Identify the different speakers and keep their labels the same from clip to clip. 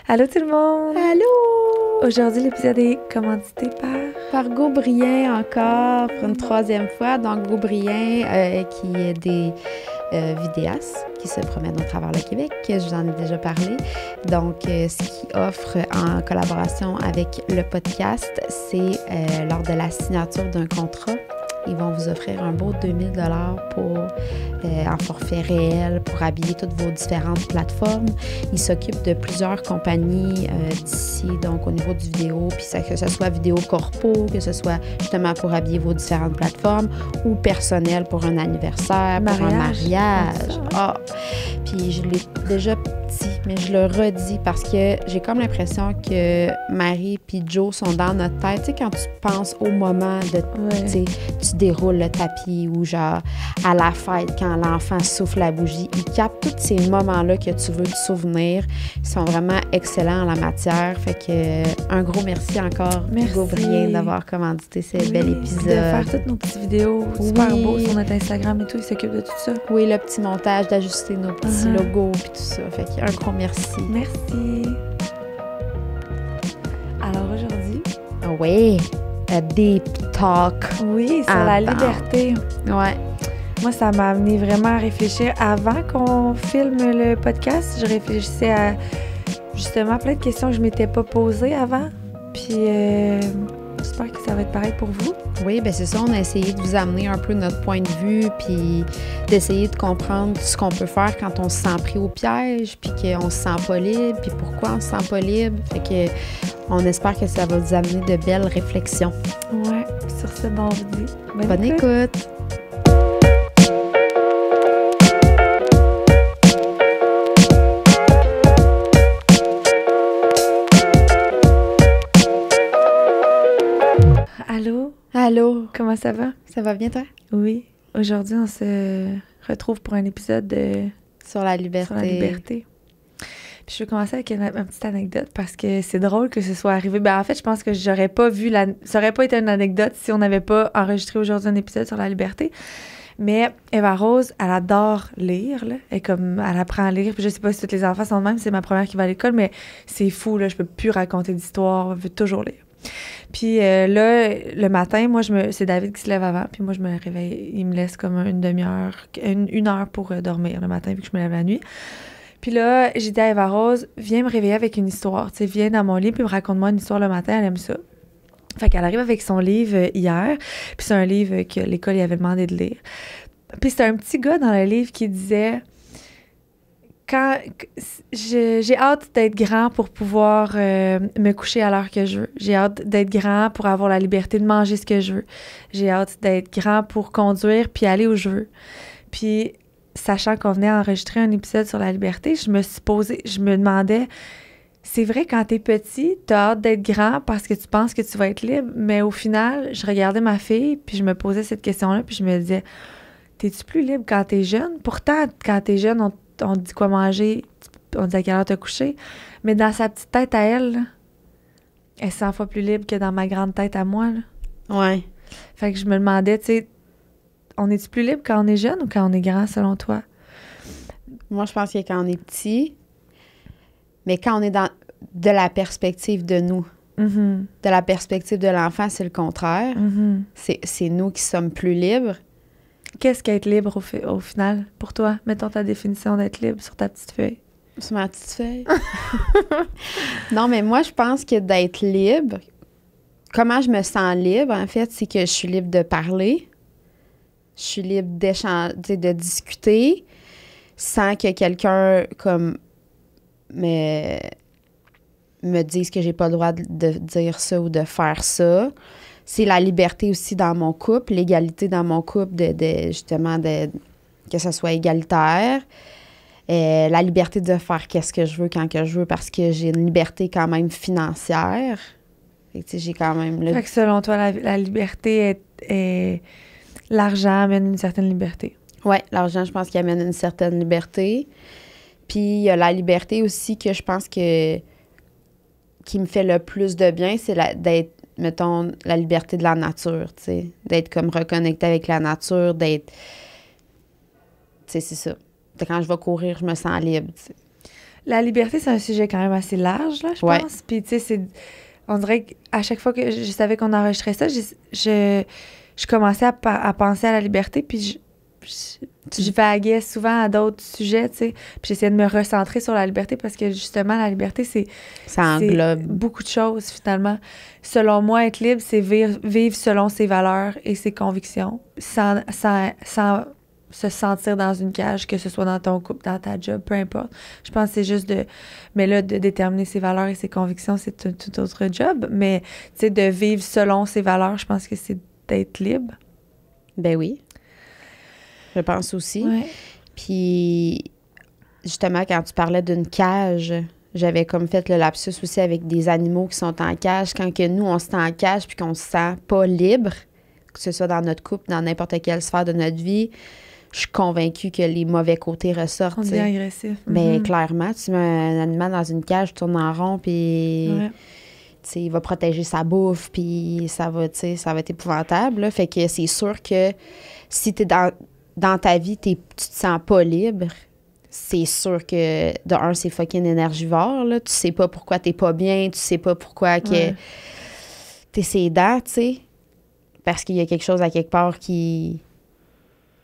Speaker 1: Allô tout le monde!
Speaker 2: Allô!
Speaker 1: Aujourd'hui, l'épisode est commandité
Speaker 2: par Gaubrien encore, pour une troisième fois. Donc, Gaubrien, qui est des vidéastes qui se promènent au travers le Québec, je vous en ai déjà parlé. Donc, ce qu'ils offrent en collaboration avec le podcast, c'est lors de la signature d'un contrat, ils vont vous offrir un beau 2000 $ pour en forfait réel pour habiller toutes vos différentes plateformes. Ils s'occupent de plusieurs compagnies d'ici, donc au niveau du vidéo, puis que ce soit vidéo corpo, que ce soit justement pour habiller vos différentes plateformes ou personnel pour un anniversaire, pour un mariage. Puis je l'ai déjà dit, mais je le redis parce que j'ai comme l'impression que Marie puis Joe sont dans notre tête. Tu sais, quand tu penses au moment de, tu déroules le tapis ou genre à la fête, quand l'enfant souffle la bougie, ils captent tous ces moments-là que tu veux te souvenir. Ils sont vraiment excellents en la matière. Fait que un gros merci encore, Gaubrien, d'avoir commandité ce bel épisode.
Speaker 1: De faire toutes nos petites vidéos super beaux sur notre Instagram et tout. Ils s'occupent de tout ça.
Speaker 2: Oui, le petit montage, d'ajuster nos petits logos et tout ça. Fait qu'un gros merci.
Speaker 1: Merci. Alors aujourd'hui...
Speaker 2: Oui, a deep talk.
Speaker 1: Oui, sur la liberté.
Speaker 2: Ouais.
Speaker 1: Moi, ça m'a amené vraiment à réfléchir. Avant qu'on filme le podcast, je réfléchissais à justement plein de questions que je m'étais pas posées avant. Puis j'espère que ça va être pareil pour vous.
Speaker 2: Oui, bien c'est ça. On a essayé de vous amener un peu notre point de vue, puis d'essayer de comprendre ce qu'on peut faire quand on se sent pris au piège, puis qu'on se sent pas libre, puis pourquoi on se sent pas libre. Fait que on espère que ça va vous amener de belles réflexions.
Speaker 1: Ouais, sur ce, bon, on vous dit
Speaker 2: bonne écoute.
Speaker 1: Allô?
Speaker 2: Allô?
Speaker 1: Comment ça va?
Speaker 2: Ça va bien, toi?
Speaker 1: Oui. Aujourd'hui, on se retrouve pour un épisode
Speaker 2: sur la liberté.
Speaker 1: Puis je vais commencer avec ma petite anecdote parce que c'est drôle que ce soit arrivé. Ben en fait, je pense que j'aurais pas vu ça aurait pas été une anecdote si on n'avait pas enregistré aujourd'hui un épisode sur la liberté. Mais Eva Rose, elle adore lire, là. Elle apprend à lire. Puis je sais pas si tous les enfants sont de même, c'est ma première qui va à l'école, mais c'est fou, là. Je peux plus raconter d'histoire, je veux toujours lire. Puis là, le matin, moi, c'est David qui se lève avant, puis moi, je me réveille. Il me laisse comme une demi-heure, une heure pour dormir le matin, vu que je me lève la nuit. Puis là, j'ai dit à Eva Rose, viens me réveiller avec une histoire. Tu sais, viens dans mon lit, puis raconte-moi une histoire le matin, elle aime ça. Fait qu'elle arrive avec son livre hier, puis c'est un livre que l'école lui avait demandé de lire. Puis c'est un petit gars dans le livre qui disait... j'ai hâte d'être grand pour pouvoir me coucher à l'heure que je veux. J'ai hâte d'être grand pour avoir la liberté de manger ce que je veux. J'ai hâte d'être grand pour conduire puis aller où je veux. Puis, sachant qu'on venait enregistrer un épisode sur la liberté, je me demandais, c'est vrai quand t'es petit, t'as hâte d'être grand parce que tu penses que tu vas être libre, mais au final, je regardais ma fille puis je me posais cette question-là puis je me disais, t'es-tu plus libre quand t'es jeune? Pourtant, quand t'es jeune, on te dit quoi manger, on dit à quelle heure te coucher, mais dans sa petite tête à elle, là, elle est 100 fois plus libre que dans ma grande tête à moi. Là.
Speaker 2: Ouais.
Speaker 1: Fait que je me demandais, tu sais, on est-tu plus libre quand on est jeune ou quand on est grand, selon toi?
Speaker 2: Moi, je pense que quand on est petit, mais quand on est de la perspective de nous, de la perspective de l'enfant, c'est le contraire. C'est nous qui sommes plus libres.
Speaker 1: Qu'est-ce qu'être libre au final, pour toi? Mettons ta définition d'être libre sur ta petite feuille.
Speaker 2: Sur ma petite feuille? Non, mais moi, je pense que d'être libre, comment je me sens libre, en fait, c'est que je suis libre de parler, je suis libre d'échanger, de discuter, sans que quelqu'un, comme, me dise que j'ai pas le droit de dire ça ou de faire ça. C'est la liberté aussi dans mon couple, l'égalité dans mon couple, justement, que ça soit égalitaire. La liberté de faire qu'est-ce que je veux quand que je veux parce que j'ai une liberté quand même financière. Fait que, j'ai quand même...
Speaker 1: Fait que selon toi, la liberté est... L'argent amène une certaine liberté.
Speaker 2: Oui, l'argent, je pense qu'il amène une certaine liberté. Puis il y a la liberté aussi que je pense que qui me fait le plus de bien, c'est d'être, mettons, la liberté de la nature, tu sais. D'être comme reconnecté avec la nature, d'être... Tu sais, c'est ça. Quand je vais courir, je me sens libre, tu sais.
Speaker 1: La liberté, c'est un sujet quand même assez large, là, je pense. Puis, tu sais, on dirait qu'à chaque fois que je savais qu'on enregistrait ça, je commençais à penser à la liberté, puis je vaguais souvent à d'autres sujets, tu sais. Puis j'essayais de me recentrer sur la liberté parce que, justement, la liberté,
Speaker 2: ça englobe
Speaker 1: beaucoup de choses, finalement. Selon moi, être libre, c'est vivre selon ses valeurs et ses convictions, sans se sentir dans une cage, que ce soit dans ton couple, dans ta job, peu importe. Je pense que c'est juste mais là, de déterminer ses valeurs et ses convictions, c'est tout autre job. Mais, tu sais, de vivre selon ses valeurs, je pense que c'est d'être libre.
Speaker 2: Ben oui. Je pense aussi.
Speaker 1: Ouais.
Speaker 2: Puis, justement, quand tu parlais d'une cage, j'avais comme fait le lapsus aussi avec des animaux qui sont en cage. Quand que nous, on se sent en cage puis qu'on se sent pas libre, que ce soit dans notre couple, dans n'importe quelle sphère de notre vie, je suis convaincue que les mauvais côtés ressortent.
Speaker 1: On devient agressif.
Speaker 2: Mais clairement, tu mets un animal dans une cage, tu tournes en rond, puis il va protéger sa bouffe, puis ça va être épouvantable. Là. Fait que c'est sûr que si tu es dans ta vie, tu te sens pas libre, c'est sûr que, de un, c'est fucking énergivore. Là. Tu sais pas pourquoi t'es pas bien, tu sais pas pourquoi que t'es sédent, tu sais. Parce qu'il y a quelque chose à quelque part qui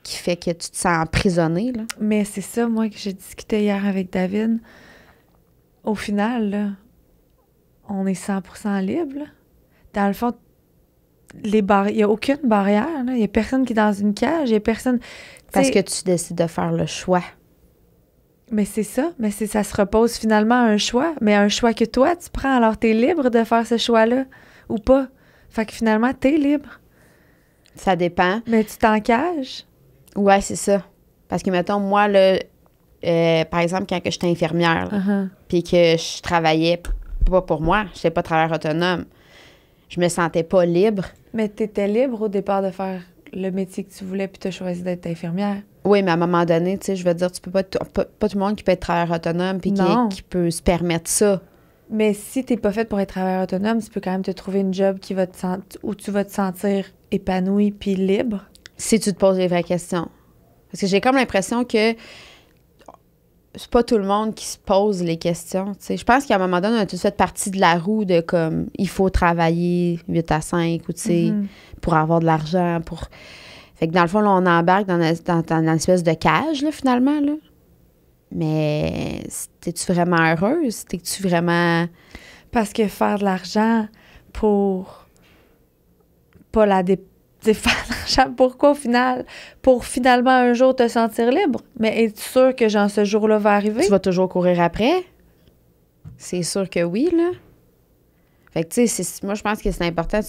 Speaker 2: fait que tu te sens emprisonné, là.
Speaker 1: Mais c'est ça, moi, que j'ai discuté hier avec David. Au final, là, on est 100% libre, là. Dans le fond, il n'y a aucune barrière, là. Il n'y a personne qui est dans une cage, il n'y a personne...
Speaker 2: Parce que tu décides de faire le choix.
Speaker 1: Mais c'est ça. Mais ça se repose finalement à un choix. Mais un choix que toi, tu prends. Alors, t'es libre de faire ce choix-là ou pas. Fait que finalement, t'es libre.
Speaker 2: Ça dépend.
Speaker 1: Mais tu t'encages.
Speaker 2: Ouais, c'est ça. Parce que, mettons, moi, là, par exemple, quand j'étais infirmière, puis que je travaillais pas pour moi, je n'étais pas travailleur autonome, je me sentais pas libre.
Speaker 1: Mais t'étais libre au départ de faire le métier que tu voulais puis t'as choisi d'être infirmière.
Speaker 2: Oui, mais à un moment donné, tu sais, je veux dire, tu peux pas tout le monde qui peut être travailleur autonome puis qui peut se permettre ça.
Speaker 1: Mais si t'es pas faite pour être travailleur autonome, tu peux quand même te trouver une job où tu vas te sentir épanoui puis libre.
Speaker 2: Si tu te poses les vraies questions. Parce que j'ai comme l'impression que c'est pas tout le monde qui se pose les questions. T'sais. Je pense qu'à un moment donné, on a tous fait partie de la roue de comme il faut travailler 8 à 5 ou tu sais, pour avoir de l'argent. Fait que dans le fond, là, on embarque dans une espèce de cage, là, finalement. Là. Mais t'es-tu vraiment heureuse? T'es-tu vraiment.
Speaker 1: Parce que faire de l'argent pour pas la faire de l'argent, pourquoi au final? Pour finalement un jour te sentir libre. Mais es-tu sûr que genre ce jour-là va arriver?
Speaker 2: Tu vas toujours courir après? C'est sûr que oui, là. Fait que, tu sais, moi, je pense que c'est important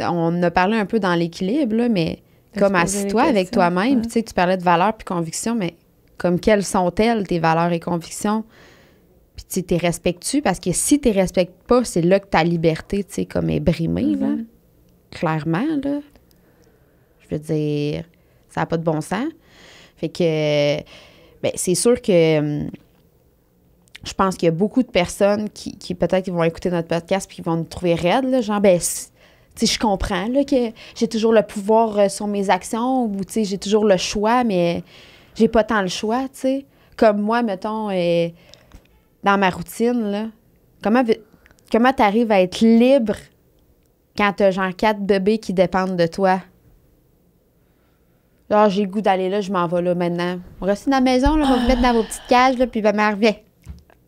Speaker 2: on en a parlé un peu dans l'équilibre, là, mais comme assis-toi avec toi-même, tu sais, tu parlais de valeurs puis convictions, mais comme quelles sont-elles, tes valeurs et convictions? Puis, tu sais, t'es respectes-tu? Parce que si t'es respectes pas, c'est là que ta liberté, tu sais, comme est brimée, là. Clairement, là. Je veux dire, ça n'a pas de bon sens. Fait que, ben, c'est sûr que je pense qu'il y a beaucoup de personnes qui peut-être qui vont écouter notre podcast puis qui vont nous trouver raides, là, genre, ben, tu sais, je comprends, là, que j'ai toujours le pouvoir sur mes actions ou, tu sais, j'ai toujours le choix, mais j'ai pas tant le choix, tu sais. Comme moi, mettons, dans ma routine, là, comment t'arrives à être libre quand t'as genre 4 bébés qui dépendent de toi? Genre, j'ai le goût d'aller là, je m'en vais là maintenant. On reste dans la maison, là, on va vous mettre dans vos petites cages, là, puis ma mère revient.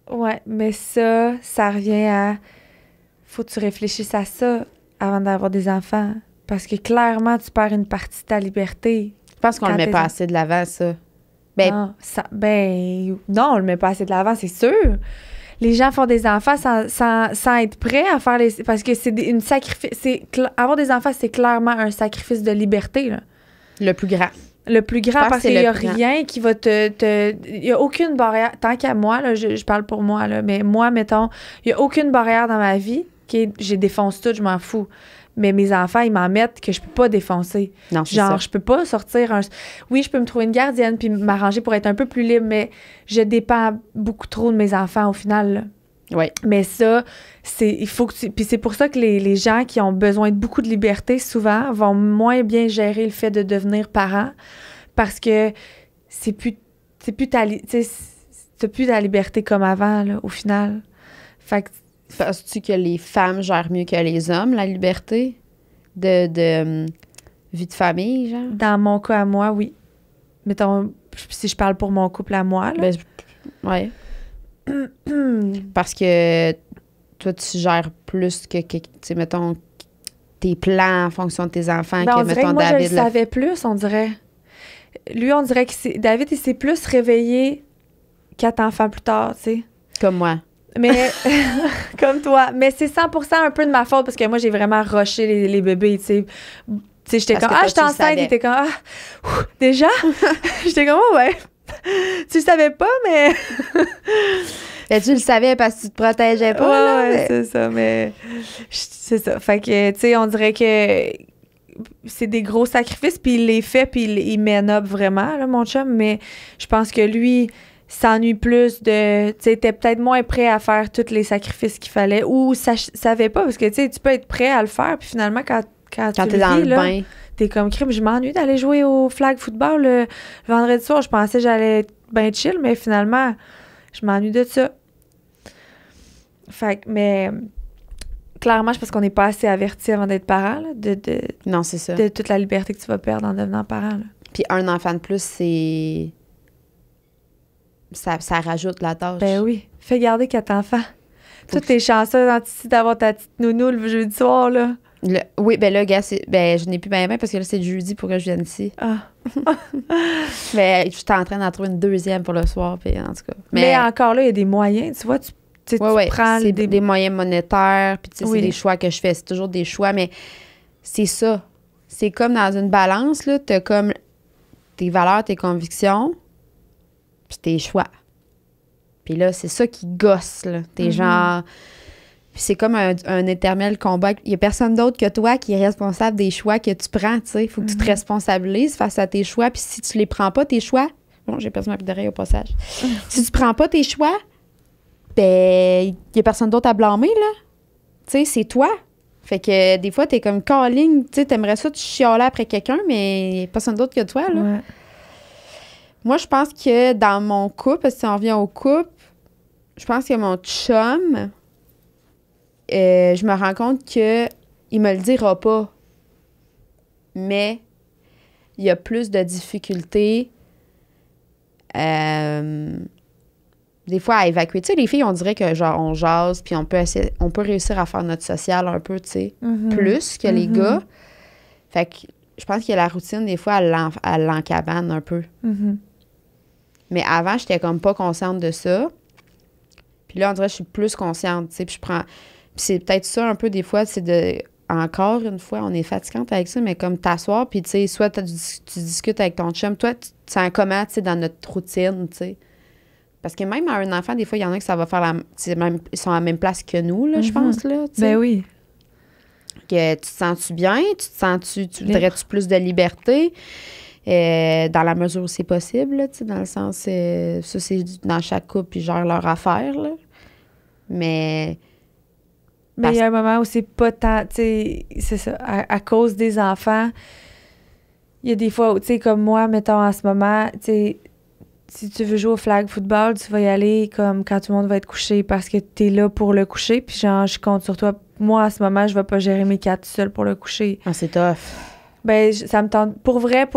Speaker 1: Ouais, mais ça revient à... Faut que tu réfléchisses à ça avant d'avoir des enfants. Parce que clairement, tu perds une partie de ta liberté.
Speaker 2: Je pense qu'on le met pas assez de l'avant, ça.
Speaker 1: Non, non, on le met pas assez de l'avant, c'est sûr. Les gens font des enfants sans être prêts à faire les... Parce que c'est une sacrifice... Avoir des enfants, c'est clairement un sacrifice de liberté, là.
Speaker 2: Le plus grand.
Speaker 1: Le plus grand, parce qu'il n'y a rien qui va il n'y a aucune barrière. Tant qu'à moi, là, je parle pour moi, là, mais moi, mettons, il n'y a aucune barrière dans ma vie. Je défonce tout, je m'en fous. Mais mes enfants, ils m'en mettent que je peux pas défoncer.
Speaker 2: Non, c'est ça.
Speaker 1: Je peux pas sortir Oui, je peux me trouver une gardienne puis m'arranger pour être un peu plus libre, mais je dépends beaucoup trop de mes enfants au final, là.
Speaker 2: Oui.
Speaker 1: Mais ça, il faut que puis c'est pour ça que les gens qui ont besoin de beaucoup de liberté, souvent, vont moins bien gérer le fait de devenir parent parce que c'est plus ta... Tu t'as plus la liberté comme avant, là, au final. Fait que...
Speaker 2: Penses-tu que les femmes gèrent mieux que les hommes, la liberté de vie de famille, genre?
Speaker 1: Dans mon cas à moi, oui. Mettons, si je parle pour mon couple à moi, là.
Speaker 2: Ben, ouais. Parce que toi, tu gères plus que tu sais, mettons, tes plans en fonction de tes enfants
Speaker 1: Ben,
Speaker 2: que,
Speaker 1: on dirait
Speaker 2: mettons,
Speaker 1: que moi,
Speaker 2: David.
Speaker 1: je le savais plus, on dirait. Lui, on dirait que David, il s'est plus réveillé 4 enfants plus tard, tu sais.
Speaker 2: Comme moi.
Speaker 1: Mais, comme toi. Mais c'est 100% un peu de ma faute parce que moi, j'ai vraiment rushé les bébés, tu sais. Tu sais, j'étais
Speaker 2: Parce
Speaker 1: comme,
Speaker 2: que
Speaker 1: je suis enceinte. Il était comme, déjà? J'étais comme, ouais. Tu le savais pas, mais.
Speaker 2: Ben, tu le savais parce que tu te protégeais pas, là.
Speaker 1: Ouais, c'est ça, mais. C'est ça. Fait que, tu sais, on dirait que c'est des gros sacrifices, puis il les fait, puis il mène up vraiment, là, mon chum, mais je pense que lui s'ennuie plus de, tu sais, t'es peut-être moins prêt à faire tous les sacrifices qu'il fallait, ou savait pas, parce que, tu sais, tu peux être prêt à le faire, puis finalement, quand tu
Speaker 2: t'es dans le bain,
Speaker 1: t'es comme, crime, je m'ennuie d'aller jouer au flag football le vendredi soir, je pensais que j'allais être bien chill, mais finalement, je m'ennuie de ça. Fait que, mais clairement, je pense qu'on n'est pas assez averti avant d'être parent, là,
Speaker 2: non, c'est ça.
Speaker 1: de toute la liberté que tu vas perdre en devenant parent, là.
Speaker 2: Puis un enfant de plus, c'est... Ça rajoute la tâche.
Speaker 1: Ben oui. Fais garder 4 enfants. Toutes tes chances d'avoir ta petite nounou le jeudi soir, là.
Speaker 2: Oui, ben là, gars, je n'ai plus bien parce que là, c'est le jeudi pour que je vienne ici.
Speaker 1: Ah.
Speaker 2: Mais je suis en train d'en trouver une deuxième pour le soir, puis en tout cas.
Speaker 1: Mais encore là, il y a des moyens, tu vois, tu prends
Speaker 2: c'est des moyens monétaires, puis tu sais,
Speaker 1: Oui.
Speaker 2: c'est des choix que je fais. C'est toujours des choix, mais c'est ça. C'est comme dans une balance, là, t'as comme tes valeurs, tes convictions, puis tes choix. Puis là, c'est ça qui gosse, là. T'es genre... Puis c'est comme un éternel combat. Il y a personne d'autre que toi qui est responsable des choix que tu prends, tu sais. Il faut que tu te responsabilises face à tes choix. Puis si tu les prends pas, tes choix... Bon, j'ai perdu ma petite oreille au passage. Si tu prends pas tes choix, ben, il y a personne d'autre à blâmer, là. Tu sais, c'est toi. Fait que des fois, t'es comme calling, tu sais, t'aimerais ça, tu chiales après quelqu'un, mais il y a personne d'autre que toi, là.
Speaker 1: Ouais.
Speaker 2: Moi, je pense que dans mon couple, si on revient au couple, je pense que mon chum, je me rends compte que il me le dira pas, mais il y a plus de difficultés des fois à évacuer. Tu sais, les filles, on dirait que genre on jase, puis on peut réussir à faire notre social un peu, tu sais, plus que les gars. Fait que je pense que la routine, des fois, elle l'encabane un peu. Mais avant, j'étais comme pas consciente de ça. Puis là, on dirait que je suis plus consciente, tu sais, puis Puis c'est peut-être ça un peu des fois, c'est de... Encore une fois, on est fatigante avec ça, mais comme t'asseoir, puis tu sais, soit tu discutes avec ton chum, toi, tu te sens comment, tu sais, dans notre routine, tu sais. Parce que même à un enfant, des fois, il y en a que ça va faire ils sont à la même place que nous, là, je pense, là, tu sais.
Speaker 1: Ben oui.
Speaker 2: Que tu te sens-tu bien? Tu voudrais-tu plus de liberté? Dans la mesure où c'est possible, là, tu sais, dans le sens, ça, c'est dans chaque couple, ils gèrent leur affaire, là. Mais
Speaker 1: il y a un moment où c'est pas tant, tu sais, c'est ça, à cause des enfants, il y a des fois où, tu sais, comme moi, mettons, en ce moment, tu sais, si tu veux jouer au flag football, tu vas y aller comme quand tout le monde va être couché parce que t'es là pour le coucher, puis genre, je compte sur toi. Moi, à ce moment, je vais pas gérer mes 4 seul pour le coucher.
Speaker 2: Ah, c'est tough.
Speaker 1: Ben, ça me tente, pour vrai,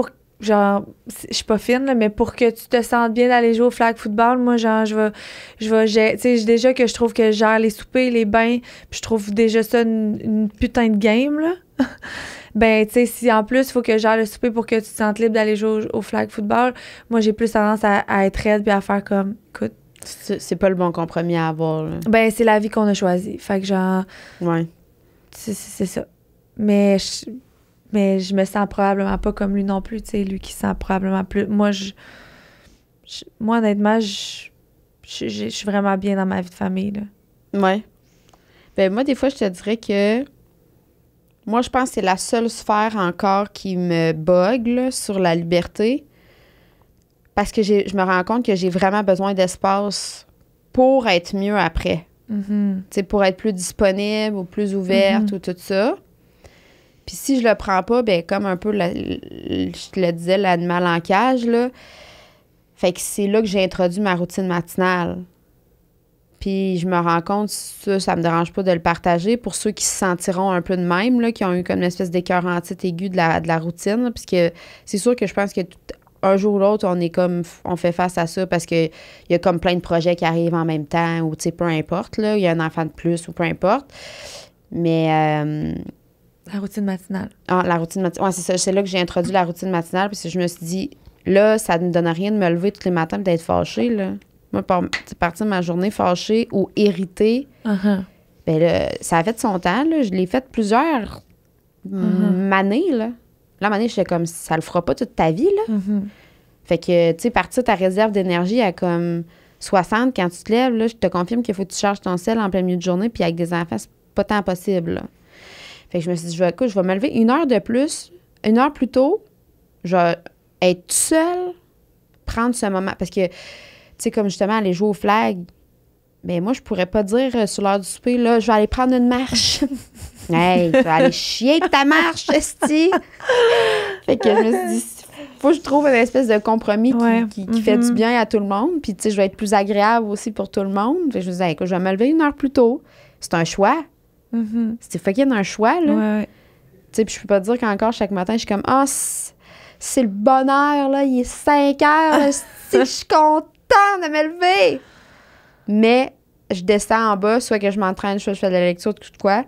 Speaker 1: genre, je suis pas fine, là, mais pour que tu te sentes bien d'aller jouer au flag football, moi, genre, je vais gérer, tu sais, déjà que je trouve que je gère les soupers, les bains, puis je trouve déjà ça une putain de game, là. Ben, tu sais, si en plus, il faut que je gère le souper pour que tu te sentes libre d'aller jouer au flag football, moi, j'ai plus tendance à être raide puis à faire comme, écoute.
Speaker 2: C'est pas le bon compromis à avoir, là.
Speaker 1: Ben, c'est la vie qu'on a choisie. Fait que, genre.
Speaker 2: Ouais.
Speaker 1: C'est ça. Mais je me sens probablement pas comme lui non plus, tu sais, lui qui sent probablement plus. Moi, honnêtement, je suis vraiment bien dans ma vie de famille, là.
Speaker 2: Ouais. Ben, moi, des fois, je te dirais que moi, je pense que c'est la seule sphère encore qui me bug, là, sur la liberté. Parce que je me rends compte que j'ai vraiment besoin d'espace pour être mieux après. Tu sais, pour être plus disponible ou plus ouverte ou tout ça. Puis si je le prends pas, ben comme un peu, je te le disais, l'animal en cage, là, Fait que c'est là que j'ai introduit ma routine matinale. Puis je me rends compte, ça me dérange pas de le partager pour ceux qui se sentiront un peu de même, là, qui ont eu comme une espèce d'écœurantite aiguë de la routine. Là, puisque c'est sûr que je pense que un jour ou l'autre, on fait face à ça parce qu'il y a comme plein de projets qui arrivent en même temps ou, tu sais, peu importe, là, il y a un enfant de plus ou peu importe. Mais...
Speaker 1: La routine matinale.
Speaker 2: Ah, la routine matinale. Ouais, c'est ça. C'est là que j'ai introduit la routine matinale parce que je me suis dit, là, ça ne me donne rien de me lever tous les matins et d'être fâchée, là. Moi, partir de ma journée fâchée ou irritée, ben là, ça a fait son temps, là. Je l'ai fait plusieurs années, là. Là, à un moment donné, j'étais comme, ça le fera pas toute ta vie, là. Fait que, tu sais, partir ta réserve d'énergie à comme 60 quand tu te lèves, là, je te confirme qu'il faut que tu charges ton sel en plein milieu de journée, puis avec des enfants, c'est pas tant possible, là. Fait que je me suis dit, écoute, je vais me lever 1 heure de plus, 1 heure plus tôt, je vais être seule, prendre ce moment, parce que tu sais, comme justement, aller jouer au flag, ben moi, je pourrais pas dire sur l'heure du souper, là, je vais aller prendre une marche. Hey, tu vas aller chier avec ta marche, esti! Fait que je me suis dit, faut que je trouve une espèce de compromis qui fait du bien à tout le monde. Puis, tu sais, je vais être plus agréable aussi pour tout le monde. Fait que je me disais, écoute, je vais me lever 1 heure plus tôt. C'est un choix. C'est fucking un choix, là.
Speaker 1: Ouais.
Speaker 2: Tu sais, puis je peux pas te dire qu'encore chaque matin, je suis comme, c'est le bonheur, là, il est 5 heures, là, je suis contente de me lever. Mais je descends en bas, soit que je m'entraîne, soit que je fais de la lecture, tout quoi.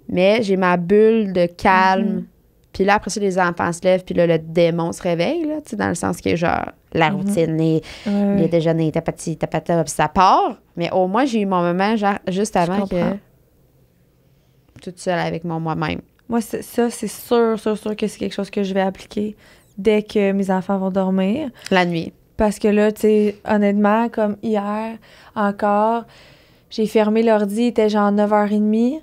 Speaker 2: Mais j'ai ma bulle de calme. Puis là, après ça, les enfants se lèvent, puis là, le démon se réveille, là, tu sais, dans le sens que, genre, la routine, les déjeuners, tapati, tapata, puis ça part. Mais au moins, j'ai eu mon moment, genre, juste avant que... toute seule avec moi-même.
Speaker 1: Moi, ça, c'est sûr que c'est quelque chose que je vais appliquer dès que mes enfants vont dormir.
Speaker 2: La nuit.
Speaker 1: Parce que là, tu sais, honnêtement, comme hier, encore, j'ai fermé l'ordi, il était genre 9h30.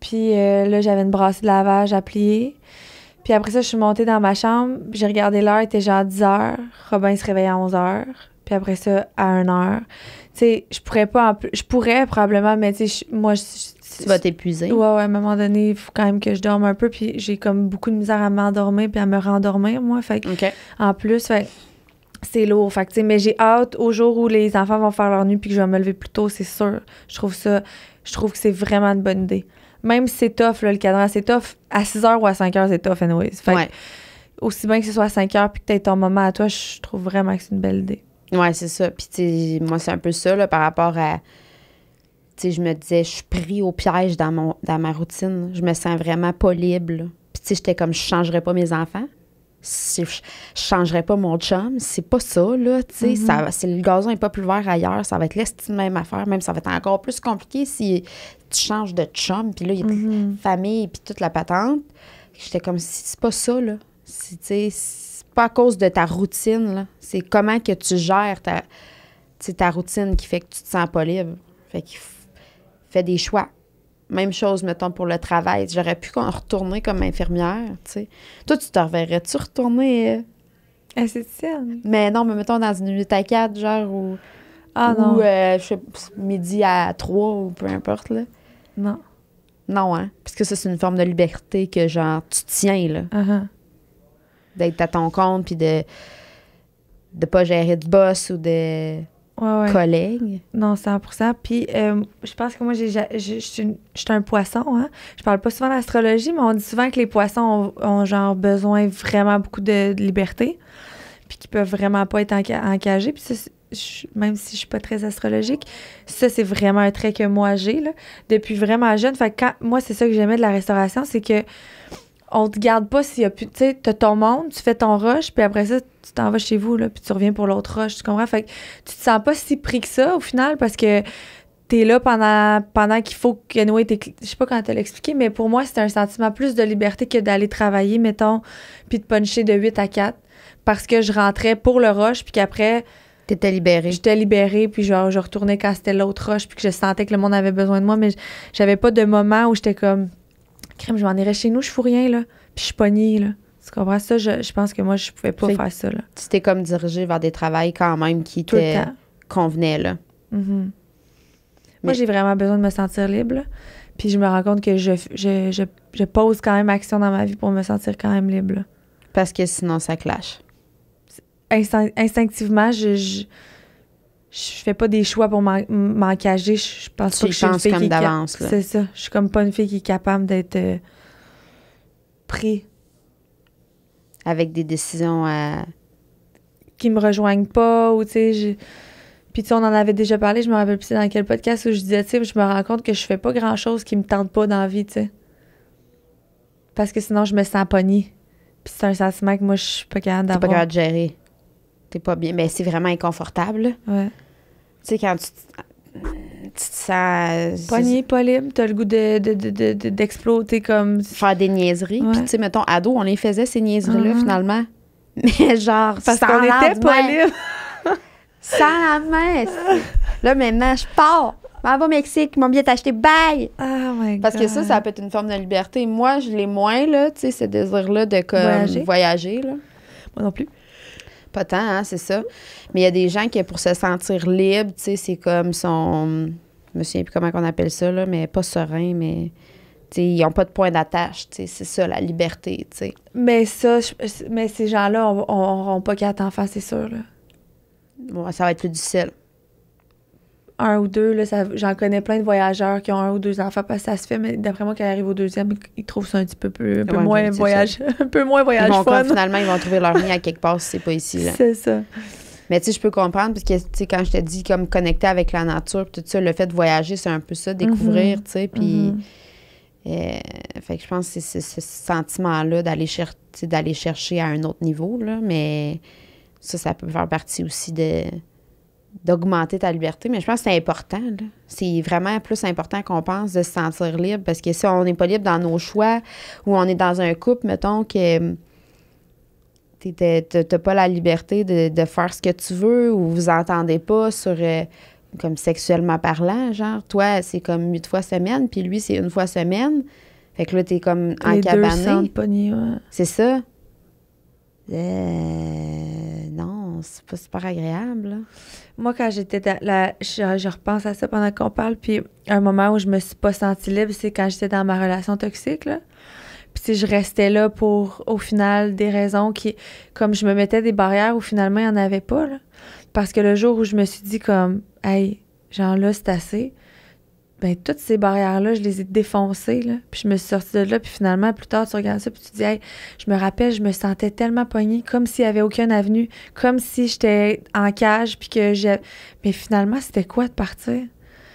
Speaker 1: Puis là, j'avais une brassée de lavage à plier. Puis après ça, je suis montée dans ma chambre, j'ai regardé l'heure, il était genre 10h. Robin se réveillait à 11h. Puis après ça, à 1h. Tu sais, je pourrais probablement, mais tu sais, moi,
Speaker 2: tu vas t'épuiser.
Speaker 1: Ouais, à un moment donné, il faut quand même que je dorme un peu. Puis j'ai comme beaucoup de misère à m'endormir puis à me rendormir, moi. Fait que, en plus, c'est lourd. Fait que, tu sais, mais j'ai hâte au jour où les enfants vont faire leur nuit puis que je vais me lever plus tôt, c'est sûr. Je trouve que c'est vraiment une bonne idée. Même si c'est tough, là, le cadran, c'est tough. À 6h ou à 5h, c'est tough, anyways. Fait que, aussi bien que ce soit à 5h puis que tu aies ton moment à toi, je trouve vraiment que c'est une belle idée.
Speaker 2: Ouais, c'est ça. Puis, tu sais, moi, c'est un peu ça, là, par rapport à... Tu sais, je me disais, je suis pris au piège dans ma routine. Je me sens vraiment pas libre, là. Puis, tu sais, j'étais comme, je changerais pas mes enfants. Je changerais pas mon chum. C'est pas ça, là, tu sais. Si le gazon est pas plus vert ailleurs, ça va être l'estime même affaire. Même ça va être encore plus compliqué si tu changes de chum. Puis là, il y a plus famille puis toute la patente. J'étais comme, c'est pas ça, là. Tu sais, c'est pas à cause de ta routine, là. C'est comment que tu gères ta routine qui fait que tu te sens pas libre. Fait qu'il fais des choix. Même chose, mettons, pour le travail. J'aurais pu retourner comme infirmière, tu sais. Toi, tu te reverrais-tu retourner...
Speaker 1: esthéticienne?
Speaker 2: Mais non, mais mettons dans une 8 à 4, genre, ou...
Speaker 1: non.
Speaker 2: Ou, je sais, midi à 3, ou peu importe, là.
Speaker 1: Non.
Speaker 2: Non, hein? Parce que ça, c'est une forme de liberté que, genre, tu tiens, là. D'être à ton compte, puis de pas gérer de boss ou de... collègues.
Speaker 1: Non, 100%. Puis, je pense que moi, je suis un poisson, hein. Je parle pas souvent d'astrologie, mais on dit souvent que les poissons ont genre besoin vraiment beaucoup de liberté, puis qu'ils peuvent vraiment pas être encagés. Puis ça, même si je suis pas très astrologique, ça, c'est vraiment un trait que moi, j'ai, là, depuis vraiment jeune. Fait que moi, c'est ça que j'aimais de la restauration, c'est que on te garde pas s'il y a plus... Tu sais, t'as ton monde, tu fais ton rush, puis après ça, tu t'en vas chez vous, là, puis tu reviens pour l'autre rush, tu comprends? Fait que tu te sens pas si pris que ça, au final, parce que t'es là pendant qu'il faut que... je sais pas comment te l'expliquer, mais pour moi, c'était un sentiment plus de liberté que d'aller travailler, mettons, puis de puncher de 8 à 4, parce que je rentrais pour le rush, puis qu'après...
Speaker 2: T'étais libérée.
Speaker 1: J'étais libérée, puis genre, je retournais quand c'était l'autre rush, puis que je sentais que le monde avait besoin de moi, mais j'avais pas de moment où j'étais comme... Crème, je m'en irais chez nous, je fous rien, là. Puis je suis pognée, là. Tu comprends ça? Je pense que moi, je pouvais pas faire ça, là.
Speaker 2: Tu t'es comme dirigée vers des travails quand même qui te convenaient, là.
Speaker 1: Moi, j'ai vraiment besoin de me sentir libre, là. Puis je me rends compte que je pose quand même action dans ma vie pour me sentir quand même libre, là.
Speaker 2: Parce que sinon, ça clash.
Speaker 1: instinctivement, je fais pas des choix pour m'engager. Je pense pas que je suis une fille
Speaker 2: comme d'avance.
Speaker 1: C'est ça. Je suis comme pas une fille qui est capable d'être pris.
Speaker 2: Avec des décisions
Speaker 1: qui me rejoignent pas, ou tu sais, puis tu sais, on en avait déjà parlé, je me rappelle plus dans quel podcast où je disais, tu sais, je me rends compte que je fais pas grand-chose qui me tente pas dans la vie, tu sais. Parce que sinon, je me sens pognée. Puis c'est un sentiment que moi, je suis pas capable d'avoir.
Speaker 2: T'es pas capable de gérer. T'es pas bien. Mais c'est vraiment inconfortable, là.
Speaker 1: Ouais.
Speaker 2: Tu sais, quand tu te sens...
Speaker 1: Pognée, pas libre, t'as le goût d'exploser comme...
Speaker 2: Faire des niaiseries.
Speaker 1: Ouais.
Speaker 2: Puis tu sais, mettons, ado, on les faisait, ces niaiseries-là, finalement. Mais genre,
Speaker 1: parce
Speaker 2: sans
Speaker 1: qu'on était pas
Speaker 2: lendemain.
Speaker 1: libre.
Speaker 2: Sans la main. Là, maintenant, je pars. Je m'en vais au Mexique, mon billet est acheté. Bye!
Speaker 1: Oh my God.
Speaker 2: Parce que ça peut être une forme de liberté. Moi, je l'ai moins, là, tu sais, ce désir-là de comme voyager, là.
Speaker 1: Moi non plus.
Speaker 2: Pas tant, hein, c'est ça. Mais il y a des gens qui, pour se sentir libre, tu sais, c'est comme son... Je me souviens plus comment on appelle ça, là, mais pas serein, mais... Tu sais, ils n'ont pas de point d'attache, tu sais, c'est ça, la liberté, tu sais.
Speaker 1: Mais ça, mais ces gens-là n'auront pas 4 enfants, c'est sûr, là.
Speaker 2: Bon, ça va être plus difficile.
Speaker 1: 1 ou 2, là, j'en connais plein de voyageurs qui ont 1 ou 2 enfants parce que ça se fait, mais d'après moi, quand ils arrivent au 2e, ils trouvent ça un petit peu moins voyage, un peu moins voyage fun.
Speaker 2: Comme, finalement, ils vont trouver leur nid à quelque part si c'est pas ici, là.
Speaker 1: C'est ça.
Speaker 2: Mais tu sais, je peux comprendre, parce que, tu sais, quand je te dis, comme connecter avec la nature, tout ça, le fait de voyager, c'est un peu ça, découvrir, tu sais, puis... fait que je pense que c'est ce sentiment-là d'aller chercher à un autre niveau, là, mais ça peut faire partie aussi d'augmenter ta liberté, mais je pense que c'est important, là. C'est vraiment plus important qu'on pense de se sentir libre, parce que si on n'est pas libre dans nos choix, ou on est dans un couple, mettons, que t'as pas la liberté de faire ce que tu veux, ou vous entendez pas sur... comme sexuellement parlant, genre, toi, c'est comme 8 fois semaine, puis lui, c'est 1 fois semaine. Fait que là, t'es comme encabané.
Speaker 1: Ouais.
Speaker 2: C'est ça. Non, c'est pas super agréable, là.
Speaker 1: Moi, quand j'étais je repense à ça pendant qu'on parle, puis un moment où je me suis pas sentie libre, c'est quand j'étais dans ma relation toxique, là. Puis si je restais là pour, au final, des raisons qui... Comme je me mettais des barrières où finalement, il n'y en avait pas, là. Parce que le jour où je me suis dit comme, hey, genre là, c'est assez, ben toutes ces barrières-là, je les ai défoncées, là. Puis je me suis sortie de là, puis finalement, plus tard, tu regardes ça, puis tu te dis, hey, je me rappelle, je me sentais tellement pognée, comme s'il n'y avait aucune avenue, comme si j'étais en cage, puis que j'ai... Mais finalement, c'était quoi de partir?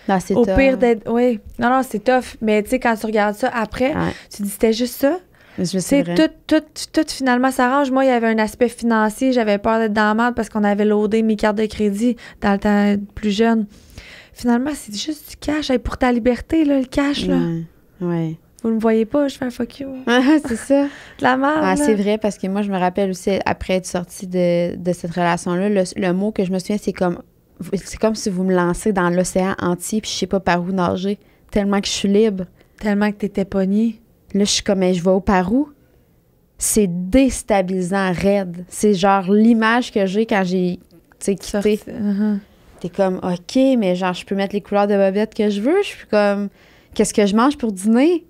Speaker 2: Non, c'est
Speaker 1: Au
Speaker 2: tough.
Speaker 1: pire d'être... Oui, non, c'est tough. Mais tu sais, quand tu regardes ça après, tu dis, c'était juste ça.
Speaker 2: C'est
Speaker 1: tout finalement s'arrange. Moi, il y avait un aspect financier. J'avais peur d'être dans la merde parce qu'on avait loadé mes cartes de crédit dans le temps plus jeune. Finalement, c'est juste du cash. Hey, pour ta liberté, là, le cash, là.
Speaker 2: Ouais.
Speaker 1: Vous ne me voyez pas, je fais un fuck you.
Speaker 2: C'est ça.
Speaker 1: De la merde, là.
Speaker 2: C'est vrai, parce que moi, je me rappelle aussi, après être sortie de cette relation-là, le mot que je me souviens, c'est comme si vous me lancez dans l'océan entier puis je sais pas par où nager, tellement que je suis libre.
Speaker 1: Tellement que t'étais pognée.
Speaker 2: Là, je suis comme, je vais au Parou. C'est déstabilisant, raide. C'est genre l'image que j'ai quand j'ai, quitté. T'es comme, OK, mais genre, je peux mettre les couleurs de bobette que je veux. Je suis comme, qu'est-ce que je mange pour dîner?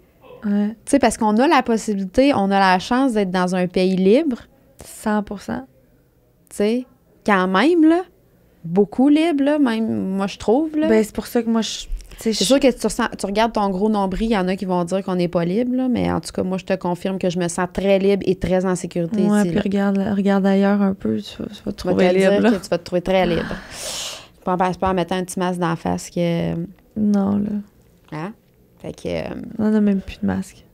Speaker 1: Ouais.
Speaker 2: Tu sais, parce qu'on a la possibilité, on a la chance d'être dans un pays libre.
Speaker 1: 100%.
Speaker 2: Tu sais, quand même, là. Beaucoup libre, là, même, moi, je trouve, là.
Speaker 1: Ben, c'est pour ça que moi, c'est
Speaker 2: sûr que tu regardes ton gros nombril, il y en a qui vont dire qu'on n'est pas libre, là, mais en tout cas, moi, je te confirme que je me sens très libre et très en sécurité ici.
Speaker 1: Puis regarde ailleurs un peu, tu vas te trouver libre.
Speaker 2: Là. Que tu vas te trouver très libre. Pas en mettant un petit masque d'en face que...
Speaker 1: Non, là.
Speaker 2: Hein? Fait que...
Speaker 1: On n'a même plus de masque.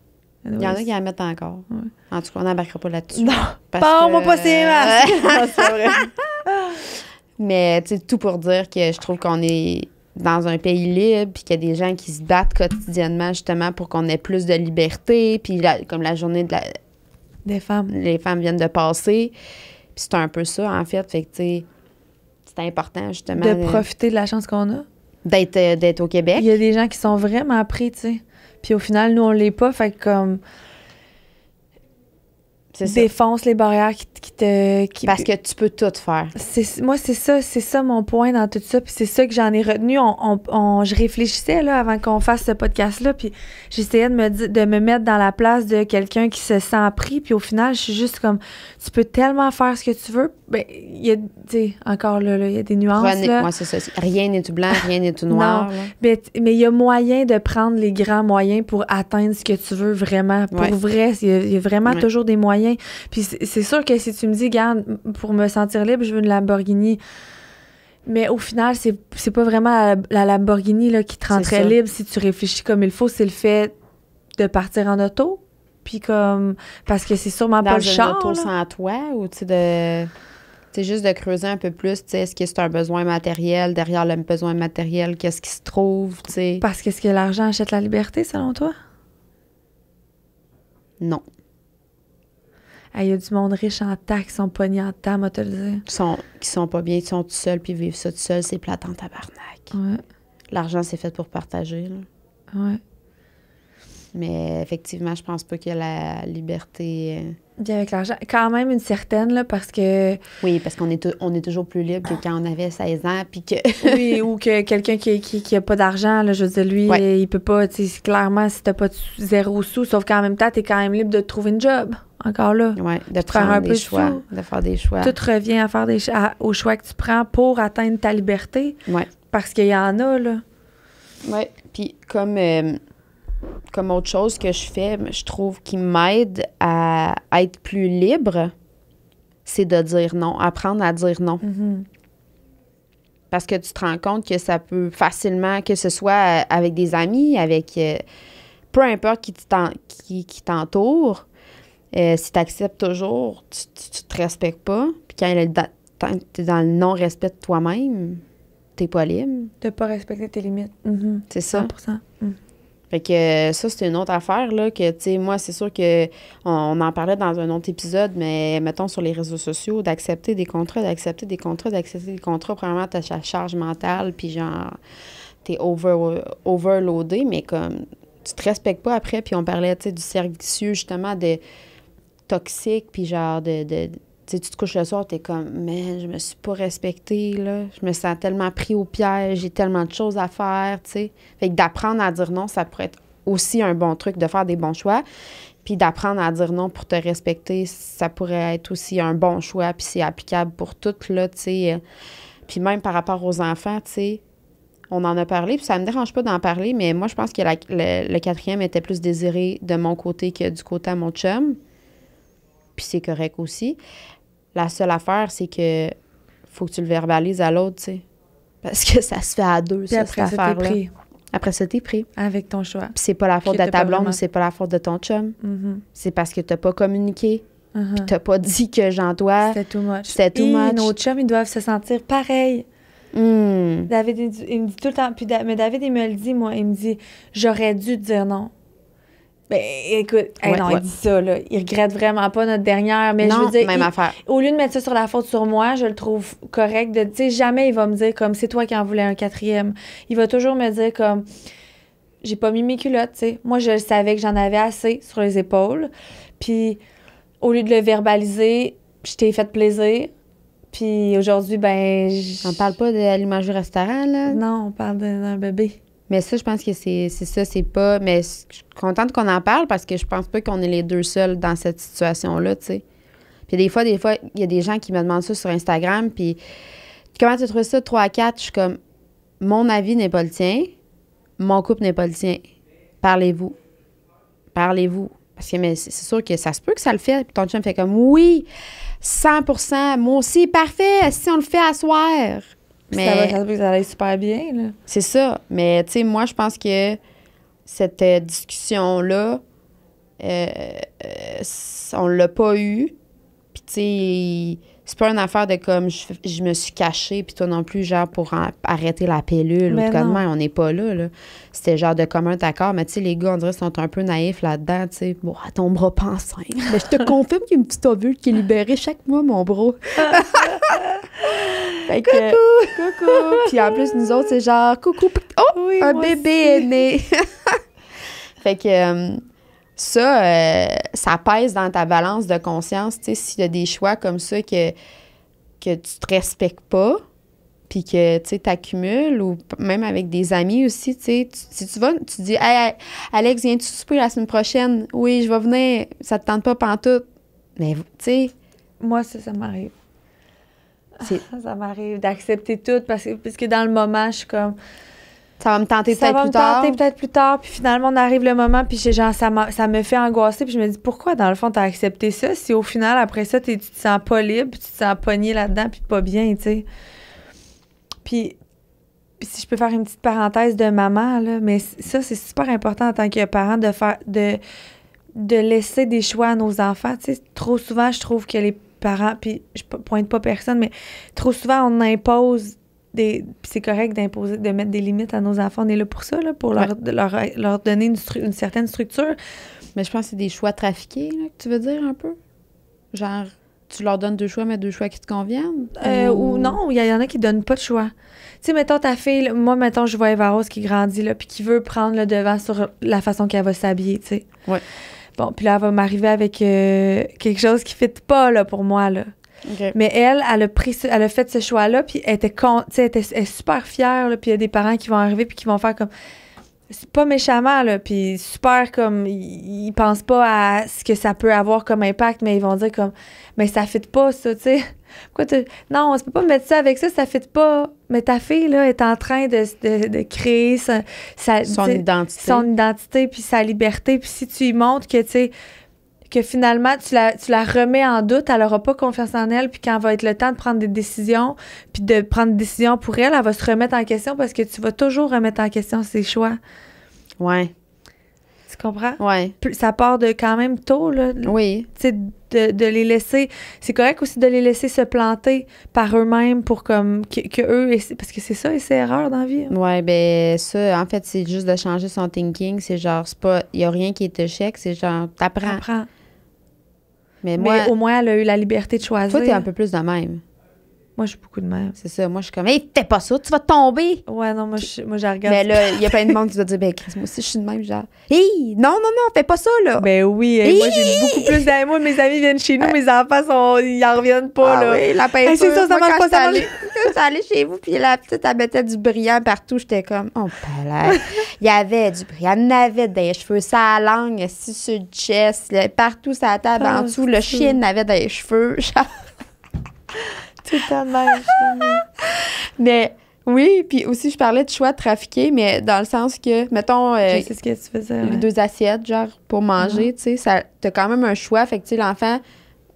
Speaker 2: Il y en a qui en mettent encore.
Speaker 1: Ouais.
Speaker 2: En tout cas, on n'embarquera pas là-dessus.
Speaker 1: Non, parle-moi pas ces masques!
Speaker 2: Non, c'est vrai. Mais, tu sais, tout pour dire que je trouve qu'on est dans un pays libre, puis qu'il y a des gens qui se battent quotidiennement, justement, pour qu'on ait plus de liberté, puis comme la journée
Speaker 1: des femmes.
Speaker 2: Les femmes viennent de passer. Puis c'est un peu ça, en fait. Fait que, tu sais, c'est important, justement.
Speaker 1: De profiter de la chance qu'on a.
Speaker 2: D'être au Québec.
Speaker 1: Il y a des gens qui sont vraiment pris, tu sais. Puis au final, nous, on l'est pas. Fait que comme... défonce les barrières
Speaker 2: Parce que tu peux tout faire.
Speaker 1: Moi, c'est ça mon point dans tout ça. Puis c'est ça que j'en ai retenu. Je réfléchissais là, avant qu'on fasse ce podcast-là, puis j'essayais de me mettre dans la place de quelqu'un qui se sent pris. Puis au final, je suis juste comme, tu peux tellement faire ce que tu veux. Ben, il y a, tu sais, encore là, il y a des nuances. Là.
Speaker 2: Moi, c'est ça. Rien n'est tout blanc, rien n'est tout noir.
Speaker 1: Non, mais il y a moyen de prendre les grands moyens pour atteindre ce que tu veux vraiment. Pour vrai, il y a vraiment toujours des moyens. Puis c'est sûr que si tu me dis, regarde, pour me sentir libre, je veux une Lamborghini. Mais au final, c'est pas vraiment la Lamborghini là, qui te rendrait libre si tu réfléchis comme il faut. C'est le fait de partir en auto. Puis comme... Parce que c'est sûrement pas le char.
Speaker 2: Dans une auto sans toi ou tu sais, c'est juste de creuser un peu plus, tu sais, est-ce que c'est un besoin matériel? Derrière le besoin matériel, qu'est-ce qui se trouve, tu sais?
Speaker 1: Parce que est-ce que l'argent achète la liberté, selon toi?
Speaker 2: Non.
Speaker 1: Il y a du monde riche en temps qui sont pognés en temps, moi te le dire.
Speaker 2: Qui sont pas bien, qui sont tout seuls, puis vivent ça tout seuls, c'est plate en tabarnak.
Speaker 1: Ouais.
Speaker 2: L'argent, c'est fait pour partager, là.
Speaker 1: Ouais.
Speaker 2: Mais effectivement, je pense pas que la liberté...
Speaker 1: Bien avec l'argent. Quand même une certaine, là, parce que...
Speaker 2: Oui, parce qu'on est toujours plus libre que quand on avait 16 ans, puis que...
Speaker 1: Oui, ou que quelqu'un qui a pas d'argent, là, je veux dire, lui, il peut pas, tu sais, clairement, si t'as pas zéro sous, sauf qu'en même temps, t'es quand même libre de trouver une job, encore là.
Speaker 2: Oui, de prendre des choix, de faire des choix.
Speaker 1: Tout revient à faire aux choix que tu prends pour atteindre ta liberté.
Speaker 2: Oui.
Speaker 1: Parce qu'il y en a, là.
Speaker 2: Oui, puis comme autre chose que je fais, je trouve qui m'aide à être plus libre, c'est de dire non, apprendre à dire non.
Speaker 1: Mm-hmm.
Speaker 2: Parce que tu te rends compte que ça peut facilement, que ce soit avec des amis, avec peu importe qui t'entoure, si tu acceptes toujours, tu te respectes pas. Puis quand tu es dans le non-respect de toi-même, t'es pas libre.
Speaker 1: De pas respecter tes limites. Mm-hmm.
Speaker 2: C'est ça.
Speaker 1: 100%. Mm.
Speaker 2: Fait que ça, c'est une autre affaire, là, que, tu sais, moi, c'est sûr que on en parlait dans un autre épisode, mais mettons sur les réseaux sociaux, d'accepter des contrats. Premièrement, t'as ta charge mentale, puis genre, t'es overloadé, mais comme, tu te respectes pas après, puis on parlait, tu sais, du cercle vicieux, justement, de toxique, puis genre, tu sais, tu te couches le soir, t'es comme, man, je me suis pas respectée, là. Je me sens tellement pris au piège, j'ai tellement de choses à faire, tu sais. Fait que d'apprendre à dire non, ça pourrait être aussi un bon truc de faire des bons choix. Puis d'apprendre à dire non pour te respecter, ça pourrait être aussi un bon choix, puis c'est applicable pour toutes, là, tu sais. Puis même par rapport aux enfants, tu sais, on en a parlé, puis ça me dérange pas d'en parler, mais moi, je pense que le quatrième était plus désiré de mon côté que du côté à mon chum. Puis c'est correct aussi. La seule affaire, c'est que faut que tu le verbalises à l'autre, tu sais. Parce que ça se fait à deux, ça, cette affaire-là. Après ça, t'es pris. Après ça, t'es pris.
Speaker 1: Avec ton choix.
Speaker 2: Puis c'est pas la faute de ta blonde ou c'est pas la faute de ton chum.
Speaker 1: Mm-hmm.
Speaker 2: C'est parce que t'as pas communiqué. Puis t'as pas dit que Jean-Toi...
Speaker 1: C'était too much.
Speaker 2: C'était too much.
Speaker 1: Nos chums, ils doivent se sentir pareil. David, il me dit tout le temps... Mais David, il me le dit, moi. Il me dit, j'aurais dû te dire non. Ben, écoute, il dit ça, là. Il regrette vraiment pas notre dernière, mais
Speaker 2: non,
Speaker 1: je veux dire,
Speaker 2: même affaire.
Speaker 1: Au lieu de mettre ça sur la faute sur moi, je le trouve correct de, tu sais, jamais il va me dire comme, c'est toi qui en voulais un quatrième. Il va toujours me dire comme, j'ai pas mis mes culottes, tu sais. Moi, je savais que j'en avais assez sur les épaules, puis au lieu de le verbaliser, je t'ai fait plaisir, puis aujourd'hui, ben...
Speaker 2: On parle pas de l'image du restaurant, là?
Speaker 1: Non, on parle d'un bébé.
Speaker 2: Mais ça, je pense que c'est ça, c'est pas... Mais je suis contente qu'on en parle parce que je pense pas qu'on est les deux seuls dans cette situation-là, tu sais. Puis des fois, il y a des gens qui me demandent ça sur Instagram, puis comment tu trouves ça, 3 à 4? Je suis comme, mon avis n'est pas le tien, mon couple n'est pas le tien. Parlez-vous. Parlez-vous. Parce que mais c'est sûr que ça se peut que ça le fait, puis ton chum fait comme, oui, 100%, moi aussi, parfait, si on le fait à soir.
Speaker 1: Mais ça va aller super bien, là.
Speaker 2: C'est ça. Mais, tu sais, moi, je pense que cette discussion-là, on l'a pas eue. Puis, tu sais, c'est pas une affaire de comme je me suis cachée, puis toi non plus, genre, pour arrêter la pilule ou de quoi de même. On n'est pas là. C'était genre de commun accord. Mais, tu sais, les gars, on dirait, sont un peu naïfs là-dedans, tu sais. Bon, elle tombera pas enceinte. Mais je te confirme qu'il y a une petite ovule qui est libérée chaque mois, mon bro. Fait que, coucou! Puis en plus, nous autres, c'est genre, coucou! Oh! Oui, un bébé est né! Fait que, ça pèse dans ta balance de conscience, tu sais, s'il y a des choix comme ça que tu te respectes pas, puis que, tu sais, t'accumules, ou même avec des amis aussi, tu sais, si tu vas, tu dis « Hey, Alex, viens-tu souper la semaine prochaine? » « Oui, je vais venir. » Ça te tente pas pantoute. Mais, tu sais...
Speaker 1: Moi, ça m'arrive. Ça m'arrive d'accepter tout parce que dans le moment, je suis comme...
Speaker 2: Ça va me tenter
Speaker 1: Ça
Speaker 2: peut-être
Speaker 1: va
Speaker 2: plus
Speaker 1: me
Speaker 2: tard.
Speaker 1: tenter peut-être plus tard, puis finalement, on arrive le moment, puis genre, ça me fait angoisser, puis je me dis, pourquoi, dans le fond, t'as accepté ça, si au final, après ça, tu te sens pas libre, puis tu te sens pogné là-dedans, puis pas bien, tu sais. Puis si je peux faire une petite parenthèse de maman, là, mais ça, c'est super important en tant que parent de laisser des choix à nos enfants, tu sais. Trop souvent, je trouve que les parents, puis je pointe pas personne, mais trop souvent, on impose puis c'est correct d'imposer, de mettre des limites à nos enfants. On est là pour ça, là, pour leur donner une certaine structure.
Speaker 2: Mais je pense que c'est des choix trafiqués, là, que tu veux dire un peu? Genre, tu leur donnes 2 choix, mais 2 choix qui te conviennent?
Speaker 1: Ou non, il y en a qui donnent pas de choix. Tu sais, mettons ta fille, là, moi, mettons, je vois Eva Rose qui grandit, là, puis qui veut prendre le devant sur la façon qu'elle va s'habiller, tu sais.
Speaker 2: Ouais.
Speaker 1: Bon, puis là, elle va m'arriver avec quelque chose qui ne fit pas, là, pour moi, là.
Speaker 2: Okay.
Speaker 1: Mais elle a fait ce choix-là, puis elle est super fière, là, puis il y a des parents qui vont arriver puis qui vont faire comme... C'est pas méchamment, là, puis super comme... Ils pensent pas à ce que ça peut avoir comme impact, mais ils vont dire comme... Mais ça fit pas, ça, tu sais. Pourquoi non, on se peut pas mettre ça avec ça fit pas. Mais ta fille, là, est en train de créer son identité, puis sa liberté, puis si tu lui montres que, tu sais... que finalement, tu la remets en doute, elle n'aura pas confiance en elle, puis quand va être le temps de prendre des décisions, puis de prendre des décisions pour elle, elle va se remettre en question parce que tu vas toujours remettre en question ses choix.
Speaker 2: Ouais.
Speaker 1: Tu comprends?
Speaker 2: Ouais.
Speaker 1: Ça part de quand même tôt, là.
Speaker 2: Oui.
Speaker 1: Tu sais, de les laisser... C'est correct aussi de les laisser se planter par eux-mêmes pour comme... que eux... Parce que c'est ça, et c'est erreur dans la vie. Hein.
Speaker 2: Ouais, ben ça, en fait, c'est juste de changer son thinking. C'est genre, c'est pas... Il y a rien qui est échec, c'est genre, t'apprends. Mais moi...
Speaker 1: au moins, elle a eu la liberté de choisir.
Speaker 2: Toi, t'es un peu plus de même.
Speaker 1: Moi, je suis beaucoup de même.
Speaker 2: C'est ça. Moi, je suis comme, hey, fais pas ça, tu vas tomber.
Speaker 1: Ouais, non, moi, je regarde.
Speaker 2: Mais là, il y a plein de monde qui va dire, ben, Chris, moi aussi, je suis de même, genre, hey, non, fais pas ça, là.
Speaker 1: Ben oui, moi, j'ai beaucoup plus d'amis. Moi, mes amis viennent chez nous, mes enfants, ils en reviennent pas, là.
Speaker 2: Oui, la peinture.
Speaker 1: C'est ça marche pas, ça marche.
Speaker 2: Ça allait chez vous, puis la petite, elle mettait du brillant partout. J'étais comme, oh, palais. Il y avait du brillant, il y en avait des cheveux, sa langue, assis sur le chest, là, partout, sur la table, en dessous, le chien avait des cheveux, genre.
Speaker 1: Tout le temps de même.
Speaker 2: Mais oui, puis aussi, je parlais de choix trafiqués, mais dans le sens que, mettons...
Speaker 1: je sais ce que tu faisais. Ouais.
Speaker 2: 2 assiettes, genre, pour manger, tu sais, t'as quand même un choix. Fait que, tu sais, l'enfant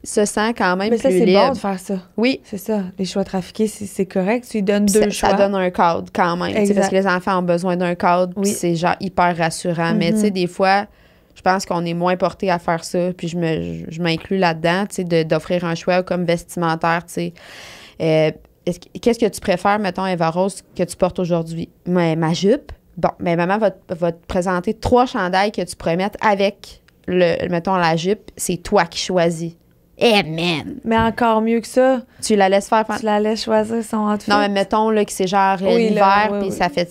Speaker 2: se sent quand même plus libre. Mais ça, c'est
Speaker 1: bon de faire ça.
Speaker 2: Oui.
Speaker 1: C'est ça. Les choix trafiqués, c'est correct. Tu lui donnes 2 choix.
Speaker 2: Ça donne un cadre quand même. Parce que les enfants ont besoin d'un cadre, puis c'est genre hyper rassurant. Mais, tu sais, des fois... Je pense qu'on est moins porté à faire ça, puis je m'inclus là-dedans, tu sais, d'offrir un choix comme vestimentaire, tu sais. Qu'est-ce que tu préfères, mettons, Eva Rose, que tu portes aujourd'hui? Ma jupe? Bon, mais maman va te présenter 3 chandails que tu pourrais mettre avec, mettons, la jupe. C'est toi qui choisis. Man!
Speaker 1: Mais encore mieux que ça.
Speaker 2: Tu la laisses faire.
Speaker 1: Tu la laisses choisir son outfit.
Speaker 2: Non, mais mettons là, que c'est genre l'hiver, puis ça fait.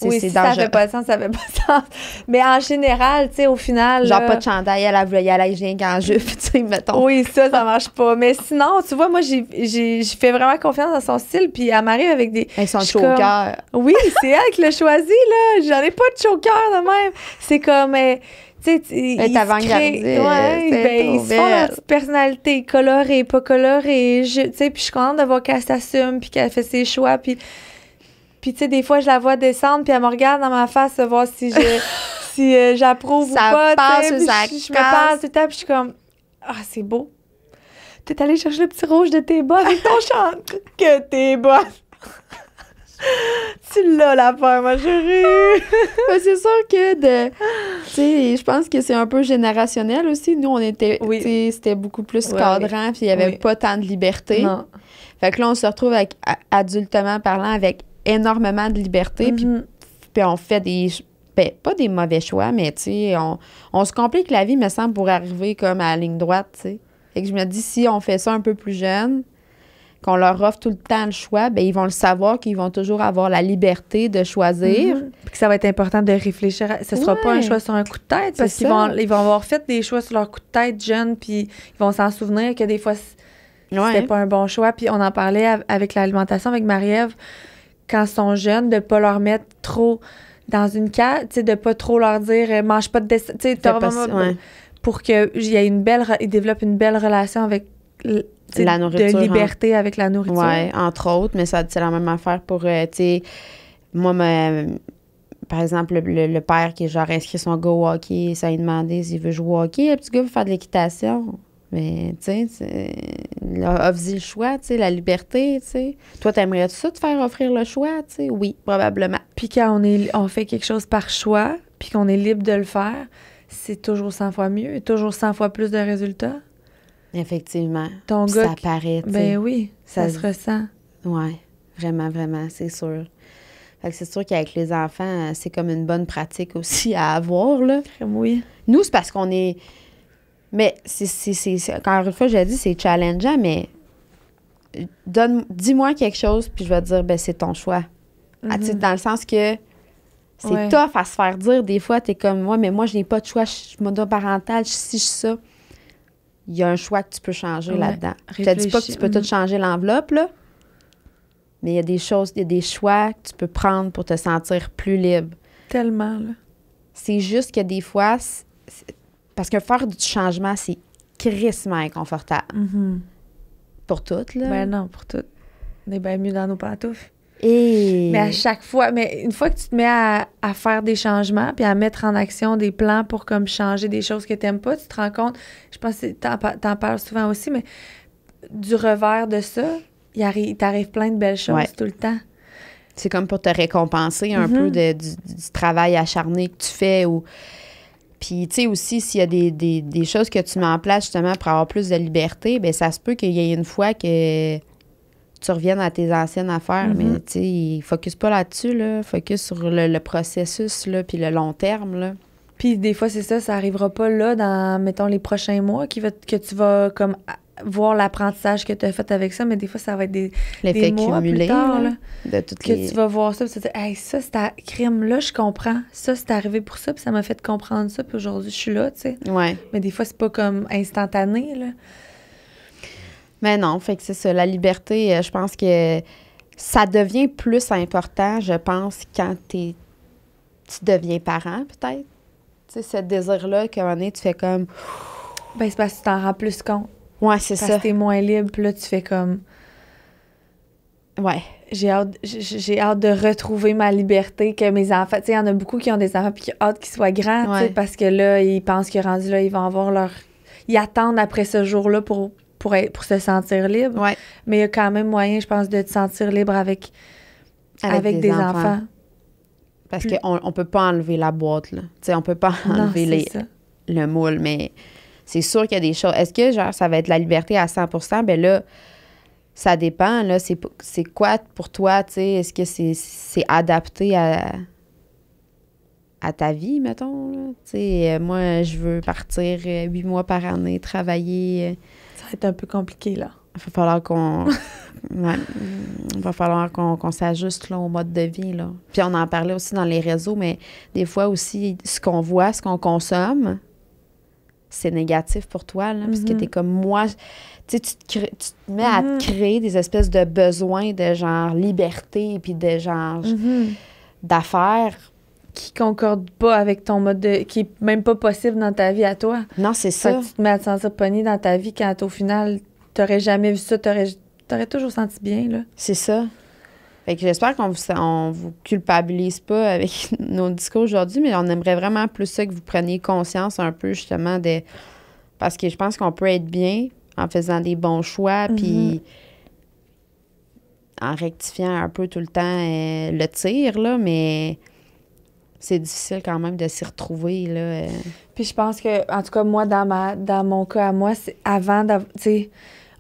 Speaker 1: Oui,
Speaker 2: c'est
Speaker 1: si
Speaker 2: dangereux.
Speaker 1: ça fait pas de sens, ça fait pas de sens. Mais en général, tu sais, au final.
Speaker 2: Genre pas de chandail, elle voulait y aller rien qu'en jupe, tu sais, mettons.
Speaker 1: Oui, ça marche pas. Mais sinon, tu vois, moi, j'ai fait vraiment confiance dans son style, puis elle m'arrive avec des.
Speaker 2: Elles sont choker.
Speaker 1: Oui, c'est elle qui l'a choisi, là. J'en ai pas de choker de même. C'est comme. Tu sais, ils
Speaker 2: avant-gardiste.
Speaker 1: Ils se font leur petite personnalité, colorée, pas colorée. Tu sais, puis je suis contente de voir qu'elle s'assume, puis qu'elle fait ses choix, puis tu sais, des fois, je la vois descendre, puis elle me regarde dans ma face, voir si j'approuve ou pas.
Speaker 2: Passe,
Speaker 1: je me parle tout le temps, puis je suis comme, c'est beau. T'es allé chercher le petit rouge de tes bottes avec ton chant. Que tes bottes. Tu l'as, l'affaire, ma chérie!
Speaker 2: C'est sûr que tu sais, je pense que c'est un peu générationnel aussi. Nous, on était, c'était beaucoup plus cadrant, puis il n'y avait pas tant de liberté.
Speaker 1: Non.
Speaker 2: Fait que là, on se retrouve avec, adultement parlant, avec énormément de liberté, puis on fait pas des mauvais choix, mais tu sais, on se complique la vie, me semble, pour arriver comme à la ligne droite, tu sais. Fait que je me dis, si on fait ça un peu plus jeune, qu'on leur offre tout le temps le choix, bien, ils vont le savoir qu'ils vont toujours avoir la liberté de choisir.
Speaker 1: Puis que ça va être important de réfléchir. Ce sera pas un choix sur un coup de tête, parce qu'ils vont avoir fait des choix sur leur coup de tête jeunes, puis ils vont s'en souvenir que des fois, c'était pas un bon choix. Puis on en parlait avec l'alimentation, avec Marie-Ève, quand ils sont jeunes, de pas leur mettre trop dans une case, tu sais, de pas trop leur dire « mange pas de dessert », tu sais, pour qu'ils développent une belle relation avec
Speaker 2: la nourriture,
Speaker 1: de liberté avec la nourriture.
Speaker 2: Oui, entre autres, mais c'est la même affaire pour, tu sais, moi, par exemple, le père qui est genre inscrit son gars au hockey, ça lui demandé s'il veut jouer au hockey, le petit gars veut faire de l'équitation. Mais, tu sais, offre-y le choix, tu sais, la liberté, tu sais. Toi, t'aimerais-tu ça te faire offrir le choix, tu sais? Oui, probablement.
Speaker 1: Puis quand on fait quelque chose par choix, puis qu'on est libre de le faire, c'est toujours 100 fois mieux, toujours 100 fois plus de résultats.
Speaker 2: Effectivement.
Speaker 1: Ton gars,
Speaker 2: ça paraît, tu sais.
Speaker 1: Ben oui, ça se ressent.
Speaker 2: Oui, vraiment, vraiment, c'est sûr. Fait que c'est sûr qu'avec les enfants, c'est comme une bonne pratique aussi à avoir, là.
Speaker 1: Oui.
Speaker 2: Nous, c'est parce qu'on est... Mais encore une fois, j'ai dit, c'est challengeant, mais dis-moi quelque chose, puis je vais te dire, ben c'est ton choix. Ah, tu sais, dans le sens que c'est tough à se faire dire. Des fois, t'es comme, ouais, mais moi, je n'ai pas de choix, je suis monoparentale, je suis ça. Il y a un choix que tu peux changer là-dedans. Je te dis pas que tu peux tout changer l'enveloppe, là, mais il y a des choses, il y a des choix que tu peux prendre pour te sentir plus libre.
Speaker 1: Tellement, là.
Speaker 2: C'est juste que des fois, parce que faire du changement, c'est crissement inconfortable. Pour toutes, là.
Speaker 1: Ben non, pour toutes. On est bien mieux dans nos pantoufles.
Speaker 2: Et...
Speaker 1: Mais à chaque fois, mais une fois que tu te mets à faire des changements puis à mettre en action des plans pour comme changer des choses que tu n'aimes pas, tu te rends compte, je pense que t'en parles souvent aussi, mais du revers de ça, il t'arrive plein de belles choses tout le temps.
Speaker 2: C'est comme pour te récompenser un peu du travail acharné que tu fais ou... Puis, tu sais, aussi, s'il y a des choses que tu mets en place, justement, pour avoir plus de liberté, bien, ça se peut qu'il y ait une fois que tu reviennes à tes anciennes affaires. Mais, tu sais, focus pas là-dessus, là. Focus sur le processus, là, puis le long terme, là.
Speaker 1: Puis, des fois, c'est ça, ça arrivera pas là, dans, mettons, les prochains mois, que tu vas, comme, voir l'apprentissage que tu as fait avec ça, mais des fois, ça va être des mois cumulé, plus tard, là,
Speaker 2: de toutes
Speaker 1: que tu vas voir ça, puis tu vas te dire, hey, ça, c'est un crime, là, je comprends. Ça, c'est arrivé pour ça, puis ça m'a fait comprendre ça, puis aujourd'hui, je suis là, tu sais.
Speaker 2: Ouais.
Speaker 1: Mais des fois, c'est pas comme instantané, là.
Speaker 2: Mais non, fait que c'est ça. La liberté, je pense que ça devient plus important, je pense, quand tu deviens parent, peut-être. Tu sais, ce désir-là, qu'à un moment donné, tu fais comme...
Speaker 1: Ben, c'est parce que tu t'en rends plus compte.
Speaker 2: Ouais, c'est ça.
Speaker 1: Parce que t'es moins libre, puis là, tu fais comme...
Speaker 2: Ouais.
Speaker 1: J'ai hâte de retrouver ma liberté, que mes enfants... Tu sais, il y en a beaucoup qui ont des enfants puis qui ont hâte qu'ils soient grands, tu sais, parce que là, ils pensent que rendu là, ils vont avoir leur... Ils attendent après ce jour-là pour se sentir libre.
Speaker 2: Ouais.
Speaker 1: Mais il y a quand même moyen, je pense, de te sentir libre avec des enfants.
Speaker 2: Parce qu'on ne peut pas enlever la boîte, là. Tu sais, on peut pas enlever le moule, mais... C'est sûr qu'il y a des choses. Est-ce que, genre, ça va être la liberté à 100%? Bien là, ça dépend. Là, c'est quoi pour toi, tu sais? Est-ce que c'est adapté à ta vie, mettons? Tu sais, moi, je veux partir 8 mois par année, travailler.
Speaker 1: Ça va être un peu compliqué, là.
Speaker 2: Il va falloir qu'on... va falloir qu'on s'ajuste là, au mode de vie, là. Puis on en parlait aussi dans les réseaux, mais des fois aussi, ce qu'on voit, ce qu'on consomme... c'est négatif pour toi, là, parce que t'es comme moi, tu sais, tu te mets à te créer des espèces de besoins de genre liberté, puis de genre d'affaires.
Speaker 1: Qui concordent pas avec ton mode de... qui est même pas possible dans ta vie à toi.
Speaker 2: Non, c'est ça.
Speaker 1: Fait que tu te mets à te sentir pogné dans ta vie quand au final, t'aurais jamais vu ça, t'aurais toujours senti bien, là.
Speaker 2: C'est ça. Fait que j'espère qu'on vous culpabilise pas avec nos discours aujourd'hui, mais on aimerait vraiment plus ça que vous preniez conscience un peu justement de... Parce que je pense qu'on peut être bien en faisant des bons choix, puis en rectifiant un peu tout le temps le tir, là, mais c'est difficile quand même de s'y retrouver, là.
Speaker 1: Puis je pense que, en tout cas, moi, dans mon cas à moi, c'est avant d'avoir... Tu sais,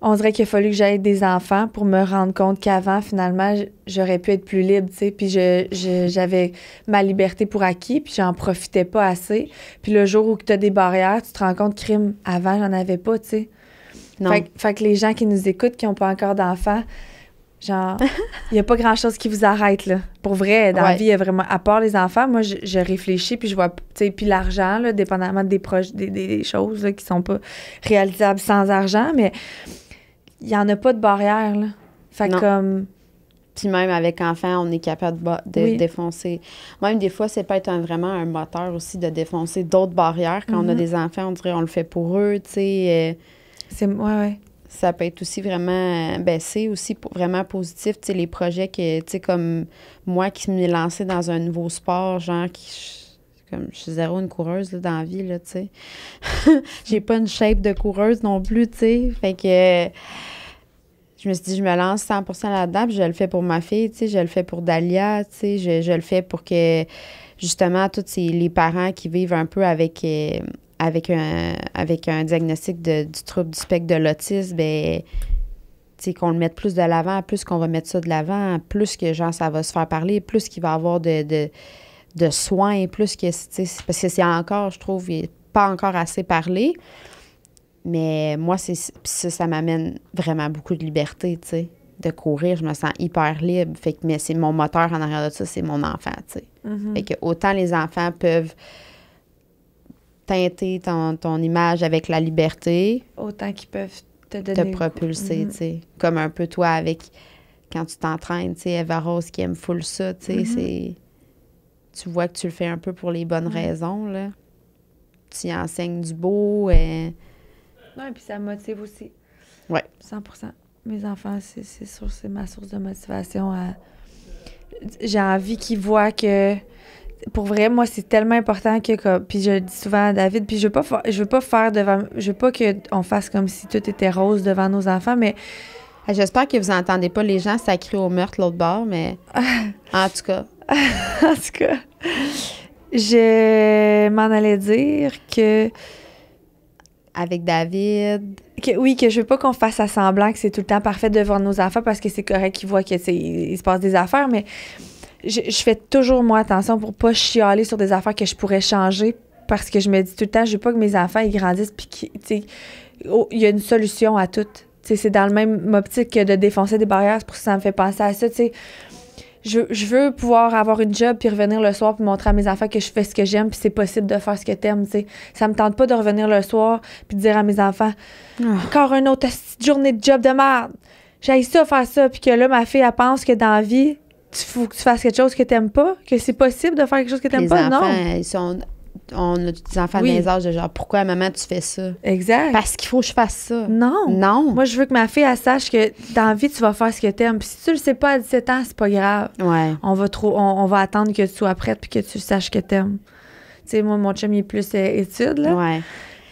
Speaker 1: on dirait qu'il a fallu que j'aille des enfants pour me rendre compte qu'avant, finalement, j'aurais pu être plus libre, tu sais. Puis j'avais ma liberté pour acquis, puis j'en profitais pas assez. Puis le jour où tu as des barrières, tu te rends compte, crime, avant, j'en avais pas, tu sais.
Speaker 2: Non.
Speaker 1: Fait que les gens qui nous écoutent, qui n'ont pas encore d'enfants, genre, il n'y a pas grand-chose qui vous arrête, là. Pour vrai, dans la vie, il y a vraiment... À part les enfants, moi, je réfléchis, puis je vois... Tu sais, puis l'argent, là, dépendamment des choses là, qui sont pas réalisables sans argent, mais il n'y en a pas de barrière, là. Fait que comme...
Speaker 2: Puis même avec enfant, on est capable de défoncer. Même des fois, c'est peut-être vraiment un moteur aussi de défoncer d'autres barrières. Quand on a des enfants, on dirait on le fait pour eux, tu sais.
Speaker 1: Ouais.
Speaker 2: Ça peut être aussi vraiment... c'est aussi vraiment positif, tu sais, les projets que, tu sais, comme moi qui m'ai lancée dans un nouveau sport, genre, comme je suis zéro une coureuse, là, dans la vie, là, tu sais. J'ai pas une shape de coureuse non plus, tu sais. Fait que... je me suis dit, je me lance 100% là-dedans, puis je le fais pour ma fille, tu sais, je le fais pour Dalia, tu sais, je le fais pour que, justement, tous les parents qui vivent un peu avec un diagnostic du trouble du spectre de l'autisme, tu sais, qu'on le mette plus de l'avant, plus qu'on va mettre ça de l'avant, plus que, genre, ça va se faire parler, plus qu'il va y avoir de soins, plus que, tu sais, parce que c'est encore, je trouve, pas encore assez parlé. Mais moi, ça m'amène vraiment beaucoup de liberté, tu sais. De courir, je me sens hyper libre. Fait que, mais c'est mon moteur en arrière de ça, c'est mon enfant, tu sais. Fait que autant les enfants peuvent teinter ton image avec la liberté.
Speaker 1: Autant qu'ils peuvent te
Speaker 2: propulser, tu sais. Comme un peu toi avec, quand tu t'entraînes, tu sais, Eva Rose qui aime full ça, tu sais, tu vois que tu le fais un peu pour les bonnes raisons, là. Tu y enseignes du beau,
Speaker 1: oui, puis ça me motive aussi.
Speaker 2: Oui.
Speaker 1: 100%. Mes enfants, c'est sûr, c'est ma source de motivation. J'ai envie qu'ils voient que, pour vrai, moi, c'est tellement important que, puis je le dis souvent à David, puis je veux pas qu'on fasse comme si tout était rose devant nos enfants, mais...
Speaker 2: J'espère que vous n'entendez pas les gens sacrés au meurtre l'autre bord, mais en tout cas.
Speaker 1: En tout cas, je m'en allais dire que...
Speaker 2: Avec David.
Speaker 1: Que je veux pas qu'on fasse à semblant que c'est tout le temps parfait devant nos enfants parce que c'est correct qu'ils voient qu'il se passe des affaires, mais je fais toujours, moi, attention pour pas chialer sur des affaires que je pourrais changer parce que je me dis tout le temps, je veux pas que mes enfants, ils grandissent puis il y a une solution à tout. T'sais, c'est dans le même optique que de défoncer des barrières, c'est pour ça que ça me fait penser à ça, tu sais. Je veux pouvoir avoir une job puis revenir le soir puis montrer à mes enfants que je fais ce que j'aime puis c'est possible de faire ce que t'aimes, tu sais. Ça me tente pas de revenir le soir puis de dire à mes enfants encore une autre journée de job de merde. J'haïs ça, faire ça. Puis que là, ma fille, elle pense que dans la vie, faut que tu fasses quelque chose que t'aimes pas, que c'est possible de faire quelque chose que t'aimes pas.
Speaker 2: Enfants,
Speaker 1: non.
Speaker 2: On a des enfants de mes âges de genre, pourquoi, maman, tu fais ça?
Speaker 1: Exact.
Speaker 2: Parce qu'il faut que je fasse ça.
Speaker 1: Non.
Speaker 2: Non.
Speaker 1: Moi, je veux que ma fille, elle sache que dans la vie, tu vas faire ce que t'aimes. Puis si tu le sais pas à 17 ans, c'est pas grave.
Speaker 2: Ouais.
Speaker 1: On va attendre que tu sois prête puis que tu saches que t'aimes. Tu sais, moi, mon chum, il est plus études, là.
Speaker 2: Ouais.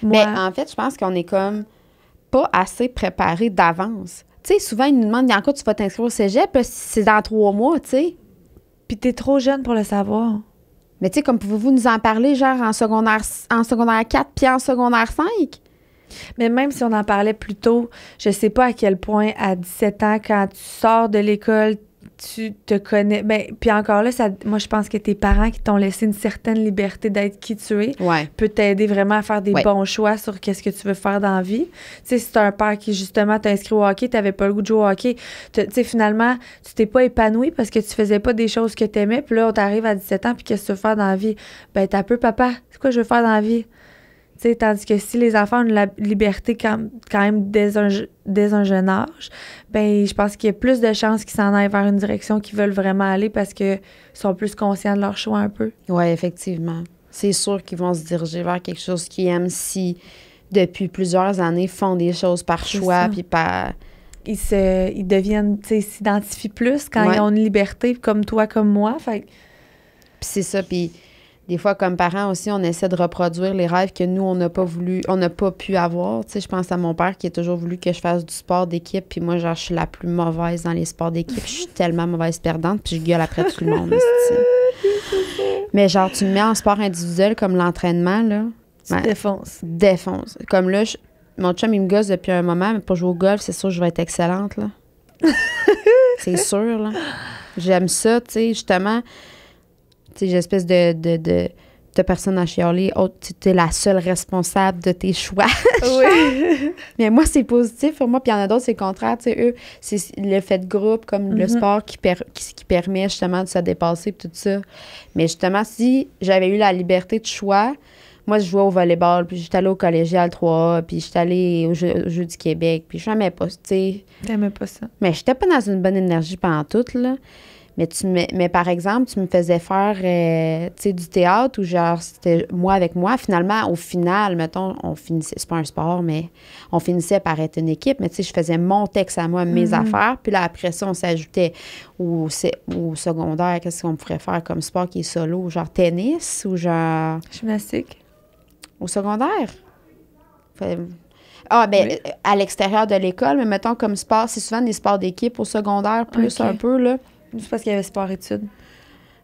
Speaker 1: Moi,
Speaker 2: mais en fait, je pense qu'on est comme pas assez préparé d'avance. Tu sais, souvent, ils nous demandent, dans quoi tu vas t'inscrire au cégep, c'est dans 3 mois, tu sais.
Speaker 1: Puis t'es trop jeune pour le savoir.
Speaker 2: Mais tu sais, comme pouvez-vous nous en parler, genre en secondaire 4 puis en secondaire 5?
Speaker 1: Mais même si on en parlait plus tôt, je sais pas à quel point, à 17 ans, quand tu sors de l'école, tu te connais. Ben, puis encore là, moi, je pense que tes parents qui t'ont laissé une certaine liberté d'être qui tu es peut t'aider vraiment à faire des bons choix sur qu'est-ce que tu veux faire dans la vie. Tu sais, si t'as un père qui, justement, t'a inscrit au hockey, t'avais pas le goût de jouer au hockey, tu sais, finalement, tu t'es pas épanoui parce que tu faisais pas des choses que t'aimais, puis là, on t'arrive à 17 ans, puis qu'est-ce que tu veux faire dans la vie? Ben, t'as peu, papa, c'est quoi je veux faire dans la vie? T'sais, tandis que si les enfants ont la liberté quand même dès un jeune âge, ben je pense qu'il y a plus de chances qu'ils s'en aillent vers une direction qu'ils veulent vraiment aller parce qu'ils sont plus conscients de leur choix un peu.
Speaker 2: Oui, effectivement. C'est sûr qu'ils vont se diriger vers quelque chose qu'ils aiment si, depuis plusieurs années, font des choses par choix puis par...
Speaker 1: Ils deviennent, tu sais, s'identifient plus quand ils ont une liberté, comme toi, comme moi. Fait...
Speaker 2: Puis c'est ça, puis... Des fois, comme parents aussi, on essaie de reproduire les rêves que nous, on n'a pas pu avoir. Tu sais, je pense à mon père qui a toujours voulu que je fasse du sport d'équipe. Puis moi, genre, je suis la plus mauvaise dans les sports d'équipe. Je suis tellement mauvaise perdante. Puis je gueule après tout le monde. Mais genre, tu me mets en sport individuel comme l'entraînement, là.
Speaker 1: Tu défonces.
Speaker 2: Défonce. Comme là, mon chum, il me gosse depuis un moment. Mais pour jouer au golf, c'est sûr que je vais être excellente, là. C'est sûr, là. J'aime ça, tu sais, justement... Tu sais, j'espèce de t'as personne à chialer, tu es la seule responsable de tes choix.
Speaker 1: Oui.
Speaker 2: Mais moi, c'est positif pour moi. Puis il y en a d'autres, c'est le contraire. Tu sais, eux, c'est le fait de groupe, comme le sport qui permet justement de se dépasser, puis tout ça. Mais justement, si j'avais eu la liberté de choix, moi, je jouais au volleyball, puis j'étais allée au collégial 3A, puis j'étais allée au Jeux du Québec, puis je n'aimais pas, tu sais.
Speaker 1: T'aimais pas ça?
Speaker 2: Mais j'étais pas dans une bonne énergie pendant tout, là. Mais par exemple, tu me faisais faire, tu sais, du théâtre ou genre, c'était moi avec moi. Finalement, au final, mettons, on finissait, c'est pas un sport, mais on finissait par être une équipe. Mais tu sais, je faisais mon texte à moi, mes affaires. Puis là, après ça, on s'ajoutait au secondaire. Qu'est-ce qu'on pourrait faire comme sport qui est solo? Genre tennis ou genre...
Speaker 1: Gymnastique.
Speaker 2: Au secondaire? Ah, ben
Speaker 1: Oui.
Speaker 2: à l'extérieur de l'école, mais mettons comme sport, c'est souvent des sports d'équipe au secondaire, plus
Speaker 1: Ok.
Speaker 2: un peu, là.
Speaker 1: C'est parce qu'il y avait sport-études.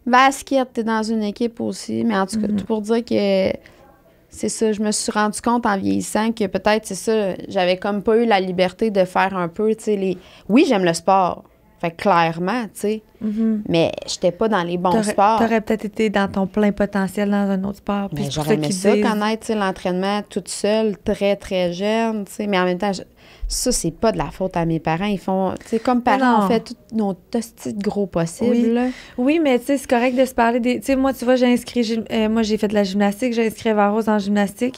Speaker 2: Basket, t'es dans une équipe aussi. Mais en tout cas, tout pour dire que c'est ça, je me suis rendu compte en vieillissant que peut-être, c'est ça, j'avais comme pas eu la liberté de faire un peu, tu sais, les... Oui, j'aime le sport. Fait que clairement, tu sais. Mais j'étais pas dans les bons sports.
Speaker 1: T'aurais peut-être été dans ton plein potentiel dans un autre sport. Puis
Speaker 2: Mais
Speaker 1: c'est pour
Speaker 2: j'aurais aimé
Speaker 1: qu'ils
Speaker 2: ça,
Speaker 1: disent-
Speaker 2: connaître, tu sais, l'entraînement toute seule, très, très jeune, tu sais. Mais en même temps, ça, c'est pas de la faute à mes parents. Ils font, tu sais, comme parents,
Speaker 1: non.
Speaker 2: on fait tous nos hosties de gros possibles,
Speaker 1: Oui.
Speaker 2: là.
Speaker 1: Oui, mais tu sais, c'est correct de se parler des... Tu sais, moi, tu vois, moi, j'ai fait de la gymnastique. J'ai inscrit Eva Rose en gymnastique.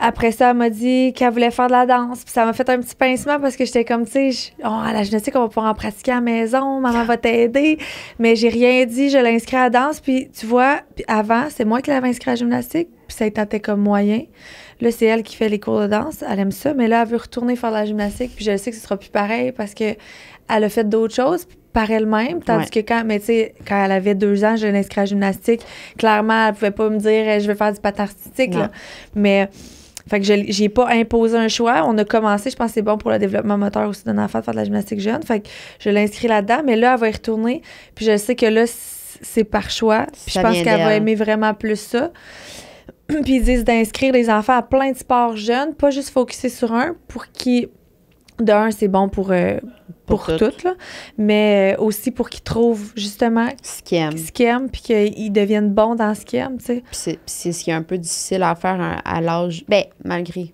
Speaker 1: Après ça, elle m'a dit qu'elle voulait faire de la danse. Puis ça m'a fait un petit pincement parce que j'étais comme, tu sais, à la gymnastique, on va pouvoir en pratiquer à la maison. Maman va t'aider. Mais j'ai rien dit. Je l'ai inscrit à la danse. Puis tu vois, puis avant, c'est moi qui l'avais inscrit à la gymnastique. Puis ça tentait comme moyen. Là, c'est elle qui fait les cours de danse. Elle aime ça. Mais là, elle veut retourner faire de la gymnastique. Puis je sais que ce sera plus pareil parce que elle a fait d'autres choses par elle-même. Tandis que quand elle avait 2 ans, je l'ai inscrit à la gymnastique. Clairement, elle pouvait pas me dire, je veux faire du patin artistique. Là. Mais... Fait que j'ai pas imposé un choix. On a commencé, je pense que c'est bon pour le développement moteur aussi d'un enfant de faire de la gymnastique jeune. Fait que je l'ai inscrit là-dedans, mais là, elle va y retourner. Puis je sais que là, c'est par choix. Puis je pense qu'elle va aimer vraiment plus ça. Puis ils disent d'inscrire les enfants à plein de sports jeunes, pas juste focuser sur un pour qu'ils... De un, c'est bon pour toutes, là, mais aussi pour qu'ils trouvent justement
Speaker 2: Ce qu'ils aiment.
Speaker 1: ce qu'ils aiment puis qu'ils deviennent bons dans ce qu'ils aiment, tu sais.
Speaker 2: Puis c'est ce qui est un peu difficile à faire à l'âge. Ben, malgré.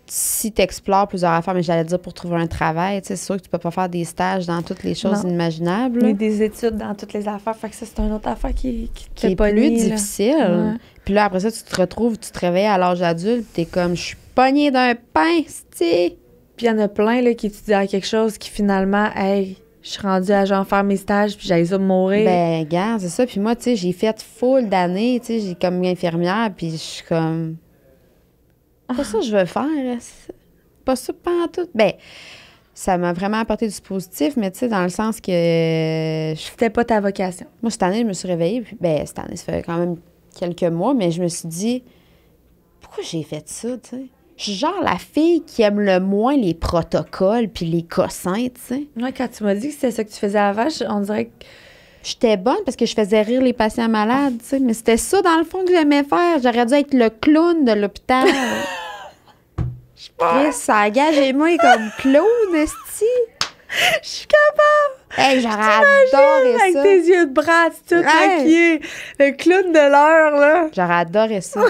Speaker 2: Si tu explores plusieurs affaires, mais j'allais dire pour trouver un travail, tu sais, c'est sûr que tu peux pas faire des stages dans toutes les choses
Speaker 1: Non.
Speaker 2: inimaginables.
Speaker 1: Mais des études dans toutes les affaires. Fait que ça, c'est une autre affaire qui te
Speaker 2: Qui est
Speaker 1: fait
Speaker 2: plus
Speaker 1: pogner, là.
Speaker 2: difficile.
Speaker 1: Ouais.
Speaker 2: Puis là, après ça, tu te retrouves, tu te réveilles à l'âge adulte, t'es comme, je suis pognée d'un pain, c'ti.
Speaker 1: Puis il y en a plein là, qui étudient à quelque chose qui finalement, hey, je suis rendue à genre faire mes stages puis j'allais ça mourir.
Speaker 2: Ben, regarde, c'est ça. Puis moi, tu sais, j'ai fait full d'années, tu sais, j'ai comme infirmière, puis je suis comme... Pas ça que je veux faire. Pas ça pantoute. Ben, ça m'a vraiment apporté du positif, mais tu sais, dans le sens que...
Speaker 1: C'était pas ta vocation.
Speaker 2: Moi, cette année, je me suis réveillée, puis ben, cette année, ça fait quand même quelques mois, mais je me suis dit, pourquoi j'ai fait ça, tu sais? Je suis genre la fille qui aime le moins les protocoles puis les cossins, tu sais.
Speaker 1: Ouais, quand tu m'as dit que c'était ça que tu faisais avant, on dirait que...
Speaker 2: J'étais bonne parce que je faisais rire les patients malades, tu sais. Mais c'était ça, dans le fond, que j'aimais faire. J'aurais dû être le clown de l'hôpital. Chris, ça engage et moi comme clown, esti.
Speaker 1: Je suis capable!
Speaker 2: Hey, j'aurais adoré
Speaker 1: Avec
Speaker 2: ça.
Speaker 1: tes yeux de bras, tout
Speaker 2: Ouais.
Speaker 1: maquillé. Le clown de l'heure, là.
Speaker 2: J'aurais adoré ça.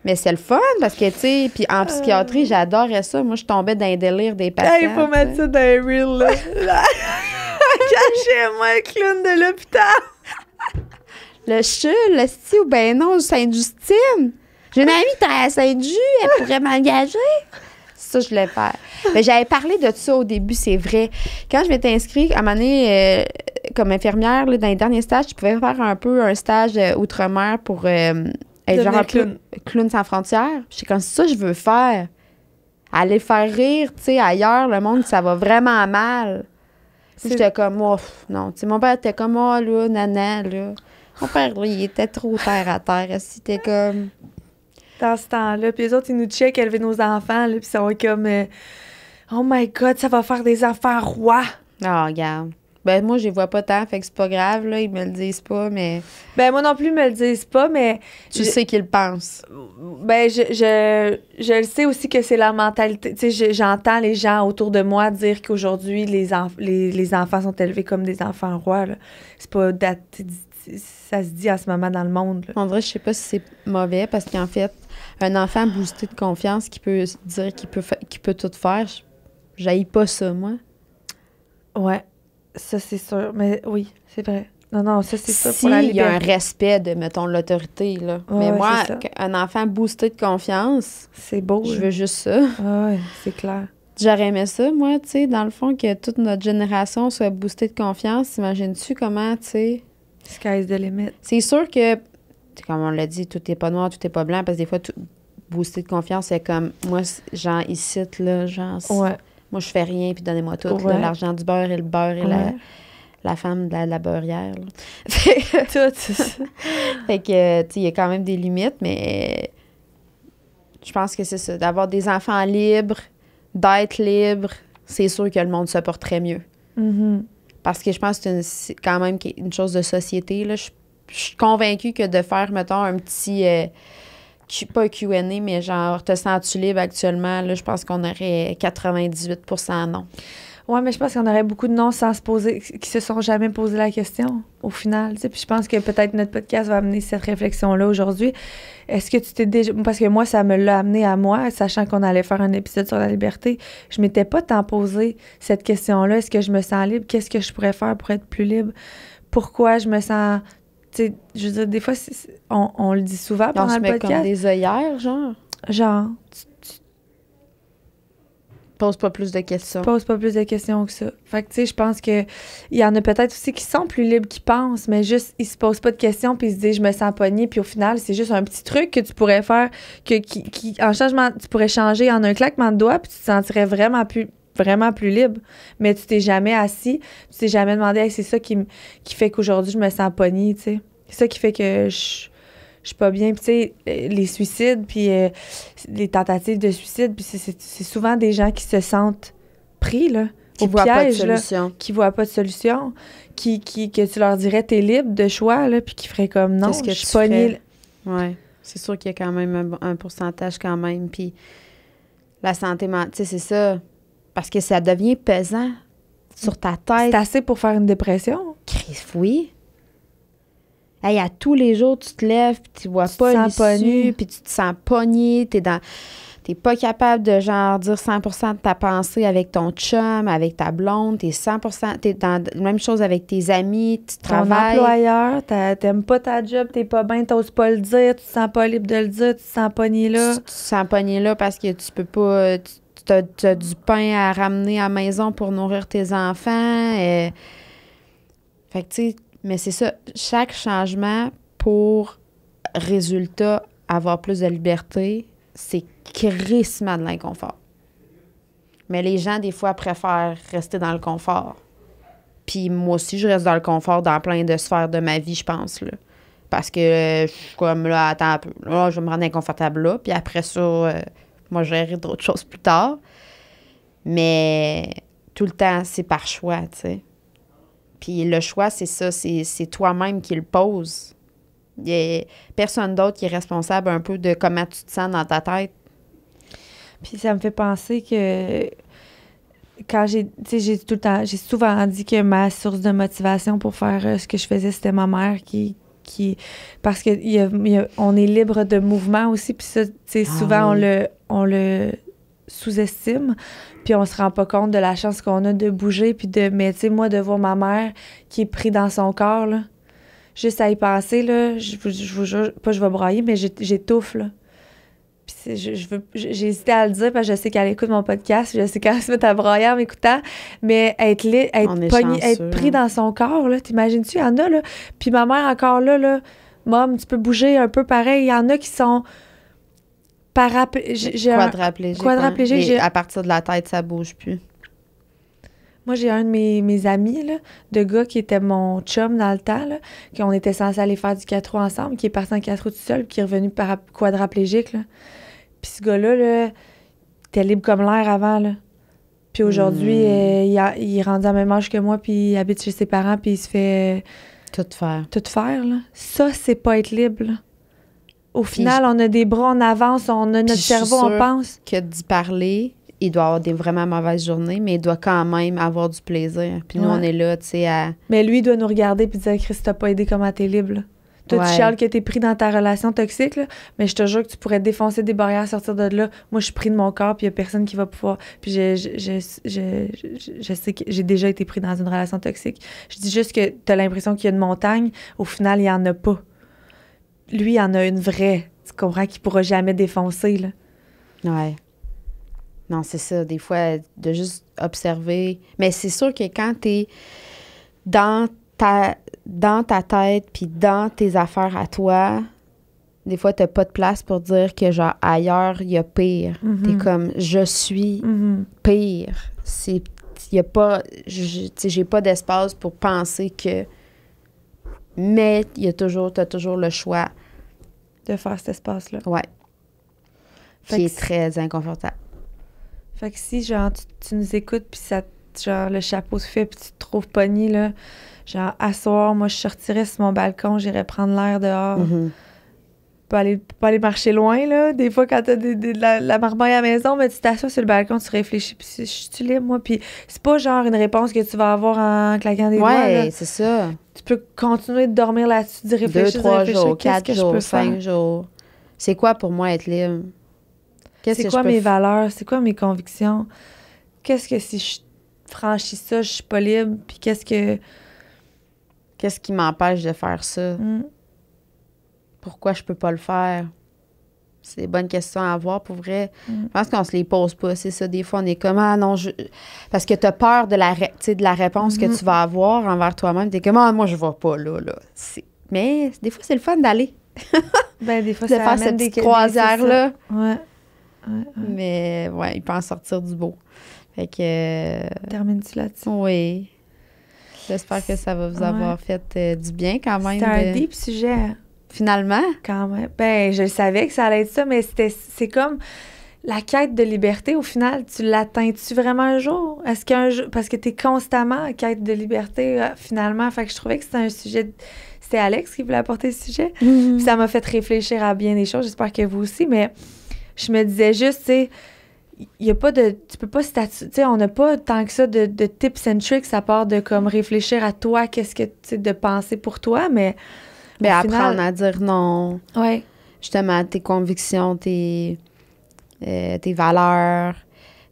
Speaker 2: Mais c'est le fun parce que, tu sais, puis en psychiatrie, j'adorais ça. Moi, je tombais dans les délires des patients.
Speaker 1: Hey, il faut mettre ça dans les reels, là. Cachez-moi le clown de l'hôpital.
Speaker 2: Le CHUL, le sti ou ben non, Sainte-Justine. J'ai une amie qui travaille à Sainte-Ju, elle pourrait m'engager. Ça, je voulais faire. Mais j'avais parlé de ça au début, c'est vrai. Quand je m'étais inscrite, à un moment donné, comme infirmière, là, dans les derniers stages, je pouvais faire un peu un stage outre-mer pour être genre un peu clown sans frontières. J'étais comme ça, je veux faire. Aller faire rire, tu sais, ailleurs, le monde, ça va vraiment mal. J'étais comme, oh, non. Tu sais, mon père était comme, oh, là, nana, là. Mon père, là, il était trop terre à terre. C'était comme...
Speaker 1: Dans ce temps-là. Puis les autres, ils nous checkent élever nos enfants, là, puis ils sont comme, oh my God, ça va faire des enfants rois.
Speaker 2: Ah, regarde. Ben, moi, je les vois pas tant, fait que c'est pas grave, là. Ils me le disent pas, mais...
Speaker 1: Ben, moi non plus, ils me le disent pas, mais...
Speaker 2: Tu sais qu'ils le pensent.
Speaker 1: Ben, je le sais aussi que c'est leur mentalité. Tu sais, j'entends les gens autour de moi dire qu'aujourd'hui, les enfants sont élevés comme des enfants rois, là. C'est pas ça se dit en ce moment dans le monde. Là.
Speaker 2: On dirait, je sais pas si c'est mauvais, parce qu'en fait, un enfant boosté de confiance qui peut dire qu'il peut tout faire, j'haïs pas ça, moi.
Speaker 1: Ouais, ça, c'est sûr. Mais oui, c'est vrai. Non, ça, c'est ça
Speaker 2: Si
Speaker 1: pour la
Speaker 2: il y a un
Speaker 1: liberté.
Speaker 2: respect de, mettons, l'autorité, là.
Speaker 1: Ouais,
Speaker 2: mais
Speaker 1: ouais,
Speaker 2: moi,
Speaker 1: c'est ça.
Speaker 2: un enfant boosté de confiance,
Speaker 1: C'est beau.
Speaker 2: je
Speaker 1: là.
Speaker 2: veux juste ça.
Speaker 1: Ouais, c'est clair.
Speaker 2: J'aurais aimé ça, moi, tu sais, dans le fond, que toute notre génération soit boostée de confiance. Imagines-tu comment, tu sais...
Speaker 1: Sky's the limit.
Speaker 2: C'est sûr que, comme on l'a dit, tout est pas noir, tout est pas blanc, parce que des fois, boosté de confiance, c'est comme, moi, genre, ici, là, genre,
Speaker 1: Ouais.
Speaker 2: moi, je fais rien, puis donnez-moi tout,
Speaker 1: Ouais.
Speaker 2: là, l'argent du beurre et le beurre et
Speaker 1: Ouais.
Speaker 2: la femme de la beurrière, là.
Speaker 1: Tout, c'est ça.
Speaker 2: Fait que, tu sais, il y a quand même des limites, mais je pense que c'est ça, d'avoir des enfants libres, d'être libre, c'est sûr que le monde se porterait mieux.
Speaker 1: Mhm.
Speaker 2: Parce que je pense que c'est quand même une chose de société, là. Je suis convaincue que de faire, mettons, un petit... pas un Q&A, mais genre, te sens-tu libre actuellement? Là, je pense qu'on aurait 98% non.
Speaker 1: Ouais, mais je pense qu'on aurait beaucoup de noms sans se poser, qui se sont jamais posé la question, au final. Tu sais. Puis je pense que peut-être notre podcast va amener cette réflexion-là aujourd'hui. Est-ce que tu t'es déjà... Parce que moi, ça me l'a amené à moi, sachant qu'on allait faire un épisode sur la liberté. Je m'étais pas tant posé cette question-là. Est-ce que je me sens libre? Qu'est-ce que je pourrais faire pour être plus libre? Pourquoi je me sens... Tu sais, je veux dire, des fois, on le dit souvent
Speaker 2: On
Speaker 1: pendant
Speaker 2: se
Speaker 1: le
Speaker 2: met
Speaker 1: podcast.
Speaker 2: comme des œillères, genre.
Speaker 1: Genre,
Speaker 2: Pose pas plus de questions.
Speaker 1: pose pas plus de questions que ça. Fait que, tu sais, je pense que il y en a peut-être aussi qui sont plus libres qu'ils pensent, mais juste, ils se posent pas de questions puis ils se disent, je me sens pognée, puis au final, c'est juste un petit truc que tu pourrais faire, qui en changement, tu pourrais changer en un claquement de doigts, puis tu te sentirais vraiment plus libre. Mais tu t'es jamais assis, tu t'es jamais demandé, hey, c'est ça qui fait qu'aujourd'hui, je me sens pognée, tu sais. C'est ça qui fait que je suis pas bien. Puis, tu sais, les suicides, puis les tentatives de suicide, puis c'est souvent des gens qui se sentent pris, là,
Speaker 2: Qui
Speaker 1: au
Speaker 2: voient pas de
Speaker 1: piège, là,
Speaker 2: solution.
Speaker 1: qui voient pas de solution, que tu leur dirais, t'es libre de choix, là, puis qui feraient comme, non,
Speaker 2: Qu'est-ce que
Speaker 1: je suis
Speaker 2: tu
Speaker 1: pognée.
Speaker 2: Ouais. C'est sûr qu'il y a quand même un pourcentage quand même. Puis la santé mentale, tu sais, c'est ça. Parce que ça devient pesant sur ta
Speaker 1: C'est
Speaker 2: tête.
Speaker 1: assez pour faire une dépression.
Speaker 2: Chris, oui. Hey, à tous les jours, tu te lèves, puis tu vois
Speaker 1: Tu te
Speaker 2: pas
Speaker 1: sens pogné.
Speaker 2: l'issue, puis tu te sens pogné, t'es pas capable de, genre, dire 100% de ta pensée avec ton chum, avec ta blonde, t'es dans la même chose avec tes amis, tu
Speaker 1: Ton
Speaker 2: travailles.
Speaker 1: employeur, t'aimes pas ta job, t'es pas bien, t'oses pas le dire, tu te sens pas libre de le dire, tu te sens pogné là.
Speaker 2: Tu te sens pogné là parce que tu peux pas... Tu as du pain à ramener à la maison pour nourrir tes enfants. Fait que, tu sais, mais c'est ça. Chaque changement pour résultat, avoir plus de liberté, c'est crissement de l'inconfort. Mais les gens, des fois, préfèrent rester dans le confort. Puis moi aussi, je reste dans le confort dans plein de sphères de ma vie, je pense, là. Parce que je suis comme, là, attends un peu. Là, je vais me rendre inconfortable là. Puis après ça, moi, je gérerai d'autres choses plus tard. Mais tout le temps, c'est par choix, tu sais. Puis le choix, c'est ça, c'est toi-même qui le pose. Il n'y a personne d'autre qui est responsable un peu de comment tu te sens dans ta tête.
Speaker 1: Puis ça me fait penser que quand j'ai souvent dit que ma source de motivation pour faire ce que je faisais, c'était ma mère qui parce que on est libre de mouvement aussi, puis ça, tu sais, souvent
Speaker 2: oui.
Speaker 1: on le sous-estime, puis on se rend pas compte de la chance qu'on a de bouger, puis mais tu sais, moi, de voir ma mère qui est prise dans son corps, là, juste à y penser, là, je vous jure, pas je vais brailler, mais j'étouffe, là. Puis j'ai hésité à le dire parce que je sais qu'elle écoute mon podcast, je sais qu'elle se met à brailler en m'écoutant, mais être pogné, être pris dans son corps, là, t'imagines-tu, il y en a, là, puis ma mère encore là, Mom, tu peux bouger un peu pareil, il y en a qui sont
Speaker 2: quadriplégique. À partir de la tête, ça bouge plus.
Speaker 1: Moi, j'ai un de mes amis, là, de gars qui était mon chum dans le temps, là, qu'on était censé aller faire du 4 roues ensemble, qui est parti en 4 roues tout seul, puis qui est revenu quadraplégique, là. Puis ce gars-là, là, il était libre comme l'air avant, là. Puis aujourd'hui, il est rendu à même âge que moi, puis il habite chez ses parents, puis il se fait...
Speaker 2: Tout faire.
Speaker 1: Tout faire, là. Ça, c'est pas être libre, là. Au final, on a des bras, on avance, on a notre cerveau, on pense.
Speaker 2: Que d'y parler, il doit avoir des vraiment mauvaises journées, mais il doit quand même avoir du plaisir. Puis nous,
Speaker 1: Ouais.
Speaker 2: on est là, tu sais, à...
Speaker 1: Mais lui, il doit nous regarder puis dire, Chris, t'as pas aidé, comment t'es libre, là. Toi,
Speaker 2: Ouais.
Speaker 1: tu chiales que t'es pris dans ta relation toxique, là, mais je te jure que tu pourrais défoncer des barrières, sortir de là. Moi, je suis pris de mon corps, puis il y a personne qui va pouvoir... Puis je sais que j'ai déjà été pris dans une relation toxique. Je dis juste que t'as l'impression qu'il y a une montagne. Au final, il y en a pas. Lui, il en a une vraie. Tu comprends qu'il pourra jamais défoncer, là.
Speaker 2: Ouais. Non, c'est ça. Des fois, de juste observer. Mais c'est sûr que quand t'es dans ta tête puis dans tes affaires à toi, des fois, t'as pas de place pour dire que, genre, ailleurs, il y a pire. T'es comme, je suis pire. Il y a pas... Tu sais, j'ai pas d'espace pour penser que... Mais t'as toujours le choix.
Speaker 1: De faire cet espace-là.
Speaker 2: Ouais.
Speaker 1: Fait
Speaker 2: Qui
Speaker 1: que
Speaker 2: est très inconfortable.
Speaker 1: Fait que si, genre, tu nous écoutes, puis ça, genre, le chapeau se fait, puis tu te trouves pogné, là, genre, à soir, moi, je sortirais sur mon balcon, j'irais prendre l'air dehors. Pas aller marcher loin, là. Des fois, quand t'as la marmaille à la maison, mais tu t'assois sur le balcon, tu réfléchis, puis je suis libre, moi. Puis c'est pas, genre, une réponse que tu vas avoir en claquant des doigts, là.
Speaker 2: Ouais, c'est ça.
Speaker 1: Tu peux continuer de dormir là-dessus, d'y
Speaker 2: 2,
Speaker 1: réfléchir,
Speaker 2: 3 jours,
Speaker 1: qu'est-ce
Speaker 2: 4
Speaker 1: que je
Speaker 2: jours,
Speaker 1: peux
Speaker 2: 5
Speaker 1: faire?
Speaker 2: jours. C'est quoi pour moi être libre?
Speaker 1: C'est quoi mes valeurs? C'est quoi mes convictions? Qu'est-ce que si je franchis ça, je suis pas libre? Puis qu'est-ce
Speaker 2: qui m'empêche de faire ça? Pourquoi je peux pas le faire? C'est des bonnes questions à avoir, pour vrai. Je pense qu'on se les pose pas, c'est ça. Des fois, on est comme, ah non, parce que t'as peur de la réponse que tu vas avoir envers toi-même. T'es comme, ah, moi, je vais pas là. Mais des fois, c'est le fun d'aller.
Speaker 1: Ben, des fois,
Speaker 2: de
Speaker 1: ça
Speaker 2: faire cette
Speaker 1: amène
Speaker 2: petite croisière-là.
Speaker 1: Ouais.
Speaker 2: Mais, ouais, il peut en sortir du beau. Fait que...
Speaker 1: Termine-tu là-dessus?
Speaker 2: Oui. J'espère que ça va vous avoir fait du bien quand même.
Speaker 1: C'était un deep sujet.
Speaker 2: Finalement?
Speaker 1: Quand même. Ben, je savais que ça allait être ça, mais c'est comme la quête de liberté. Au final, tu l'atteins-tu vraiment un jour? Est-ce qu'un jour... Parce que t'es constamment en quête de liberté, finalement. Fait que je trouvais que c'était un sujet... C'était Alex qui voulait apporter ce sujet. Puis ça m'a fait réfléchir à bien des choses. J'espère que vous aussi, mais je me disais juste, tu sais, il y a pas de... Tu peux pas statuer... Tu sais, on n'a pas tant que ça de tips and tricks à part de, comme, réfléchir à toi, qu'est-ce que... Tu sais, de penser pour toi, mais...
Speaker 2: Ben, apprendre à dire non.
Speaker 1: Ouais.
Speaker 2: Justement, tes convictions, tes valeurs,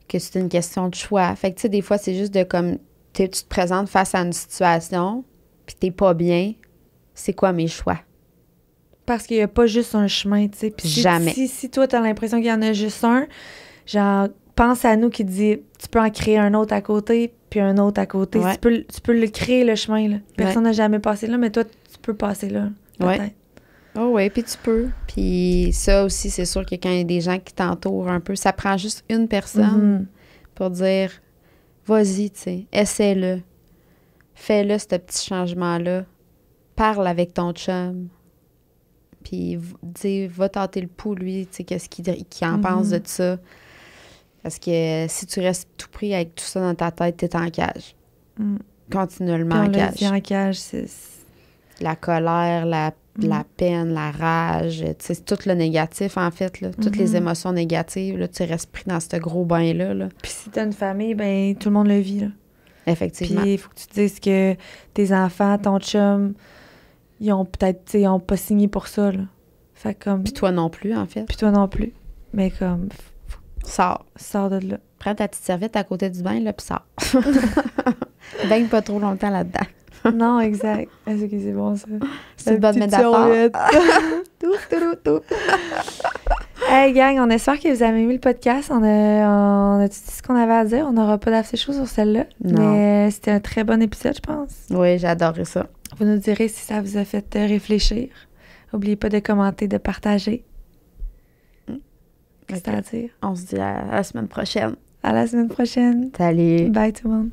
Speaker 2: que c'est une question de choix. Fait que, tu sais, des fois, c'est juste de comme... Tu te présentes face à une situation, puis t'es pas bien. C'est quoi mes choix?
Speaker 1: Parce qu'il n'y a pas juste un chemin, tu sais. Puis
Speaker 2: jamais.
Speaker 1: Si toi, t'as l'impression qu'il y en a juste un, genre, pense à nous qui dit, tu peux en créer un autre à côté, puis un autre à côté.
Speaker 2: Ouais.
Speaker 1: Tu peux le créer, le chemin, là. Personne n'a jamais passé là, mais toi, tu peux passer là, peut-être.
Speaker 2: Ouais. Oh oui, puis tu peux. Puis ça aussi, c'est sûr que quand il y a des gens qui t'entourent un peu, ça prend juste une personne pour dire, vas-y, tu sais, essaie-le. Fais-le, ce petit changement-là. Parle avec ton chum. Puis dis, va tenter le pouls, lui, tu sais, qu'est-ce qu'il en pense de ça. Parce que si tu restes tout pris avec tout ça dans ta tête, t'es en cage. Continuellement en cage.
Speaker 1: Puis en cage, c'est...
Speaker 2: La colère, la peine, la rage, tu sais, tout le négatif, en fait, là. Toutes les émotions négatives, là, tu restes pris dans ce gros bain-là, là.
Speaker 1: Puis si t'as une famille, ben tout le monde le vit, là.
Speaker 2: Effectivement.
Speaker 1: Puis il faut que tu te dises que tes enfants, ton chum, ils ont peut-être, tu sais, ils ont pas signé pour ça, là. Fait comme...
Speaker 2: Puis toi non plus, en fait.
Speaker 1: Puis toi non plus. Mais comme...
Speaker 2: Sors
Speaker 1: de là.
Speaker 2: Prends ta petite serviette à côté du bain, là, puis sors. Baigne pas trop longtemps là-dedans.
Speaker 1: Non, exact. Est-ce que c'est bon, ça?
Speaker 2: C'est une bonne métaphore.
Speaker 1: Tout. Hey, gang, on espère que vous avez aimé le podcast. On a tout dit ce qu'on avait à dire. On n'aura pas d'assez choses sur celle-là.
Speaker 2: Non.
Speaker 1: Mais c'était un très bon épisode, je pense.
Speaker 2: Oui, j'ai adoré ça.
Speaker 1: Vous nous direz si ça vous a fait réfléchir. N'oubliez pas de commenter, de partager. Qu'est-ce que t'as à dire?
Speaker 2: On se dit à la semaine prochaine.
Speaker 1: À la semaine prochaine.
Speaker 2: Salut.
Speaker 1: Bye tout le monde.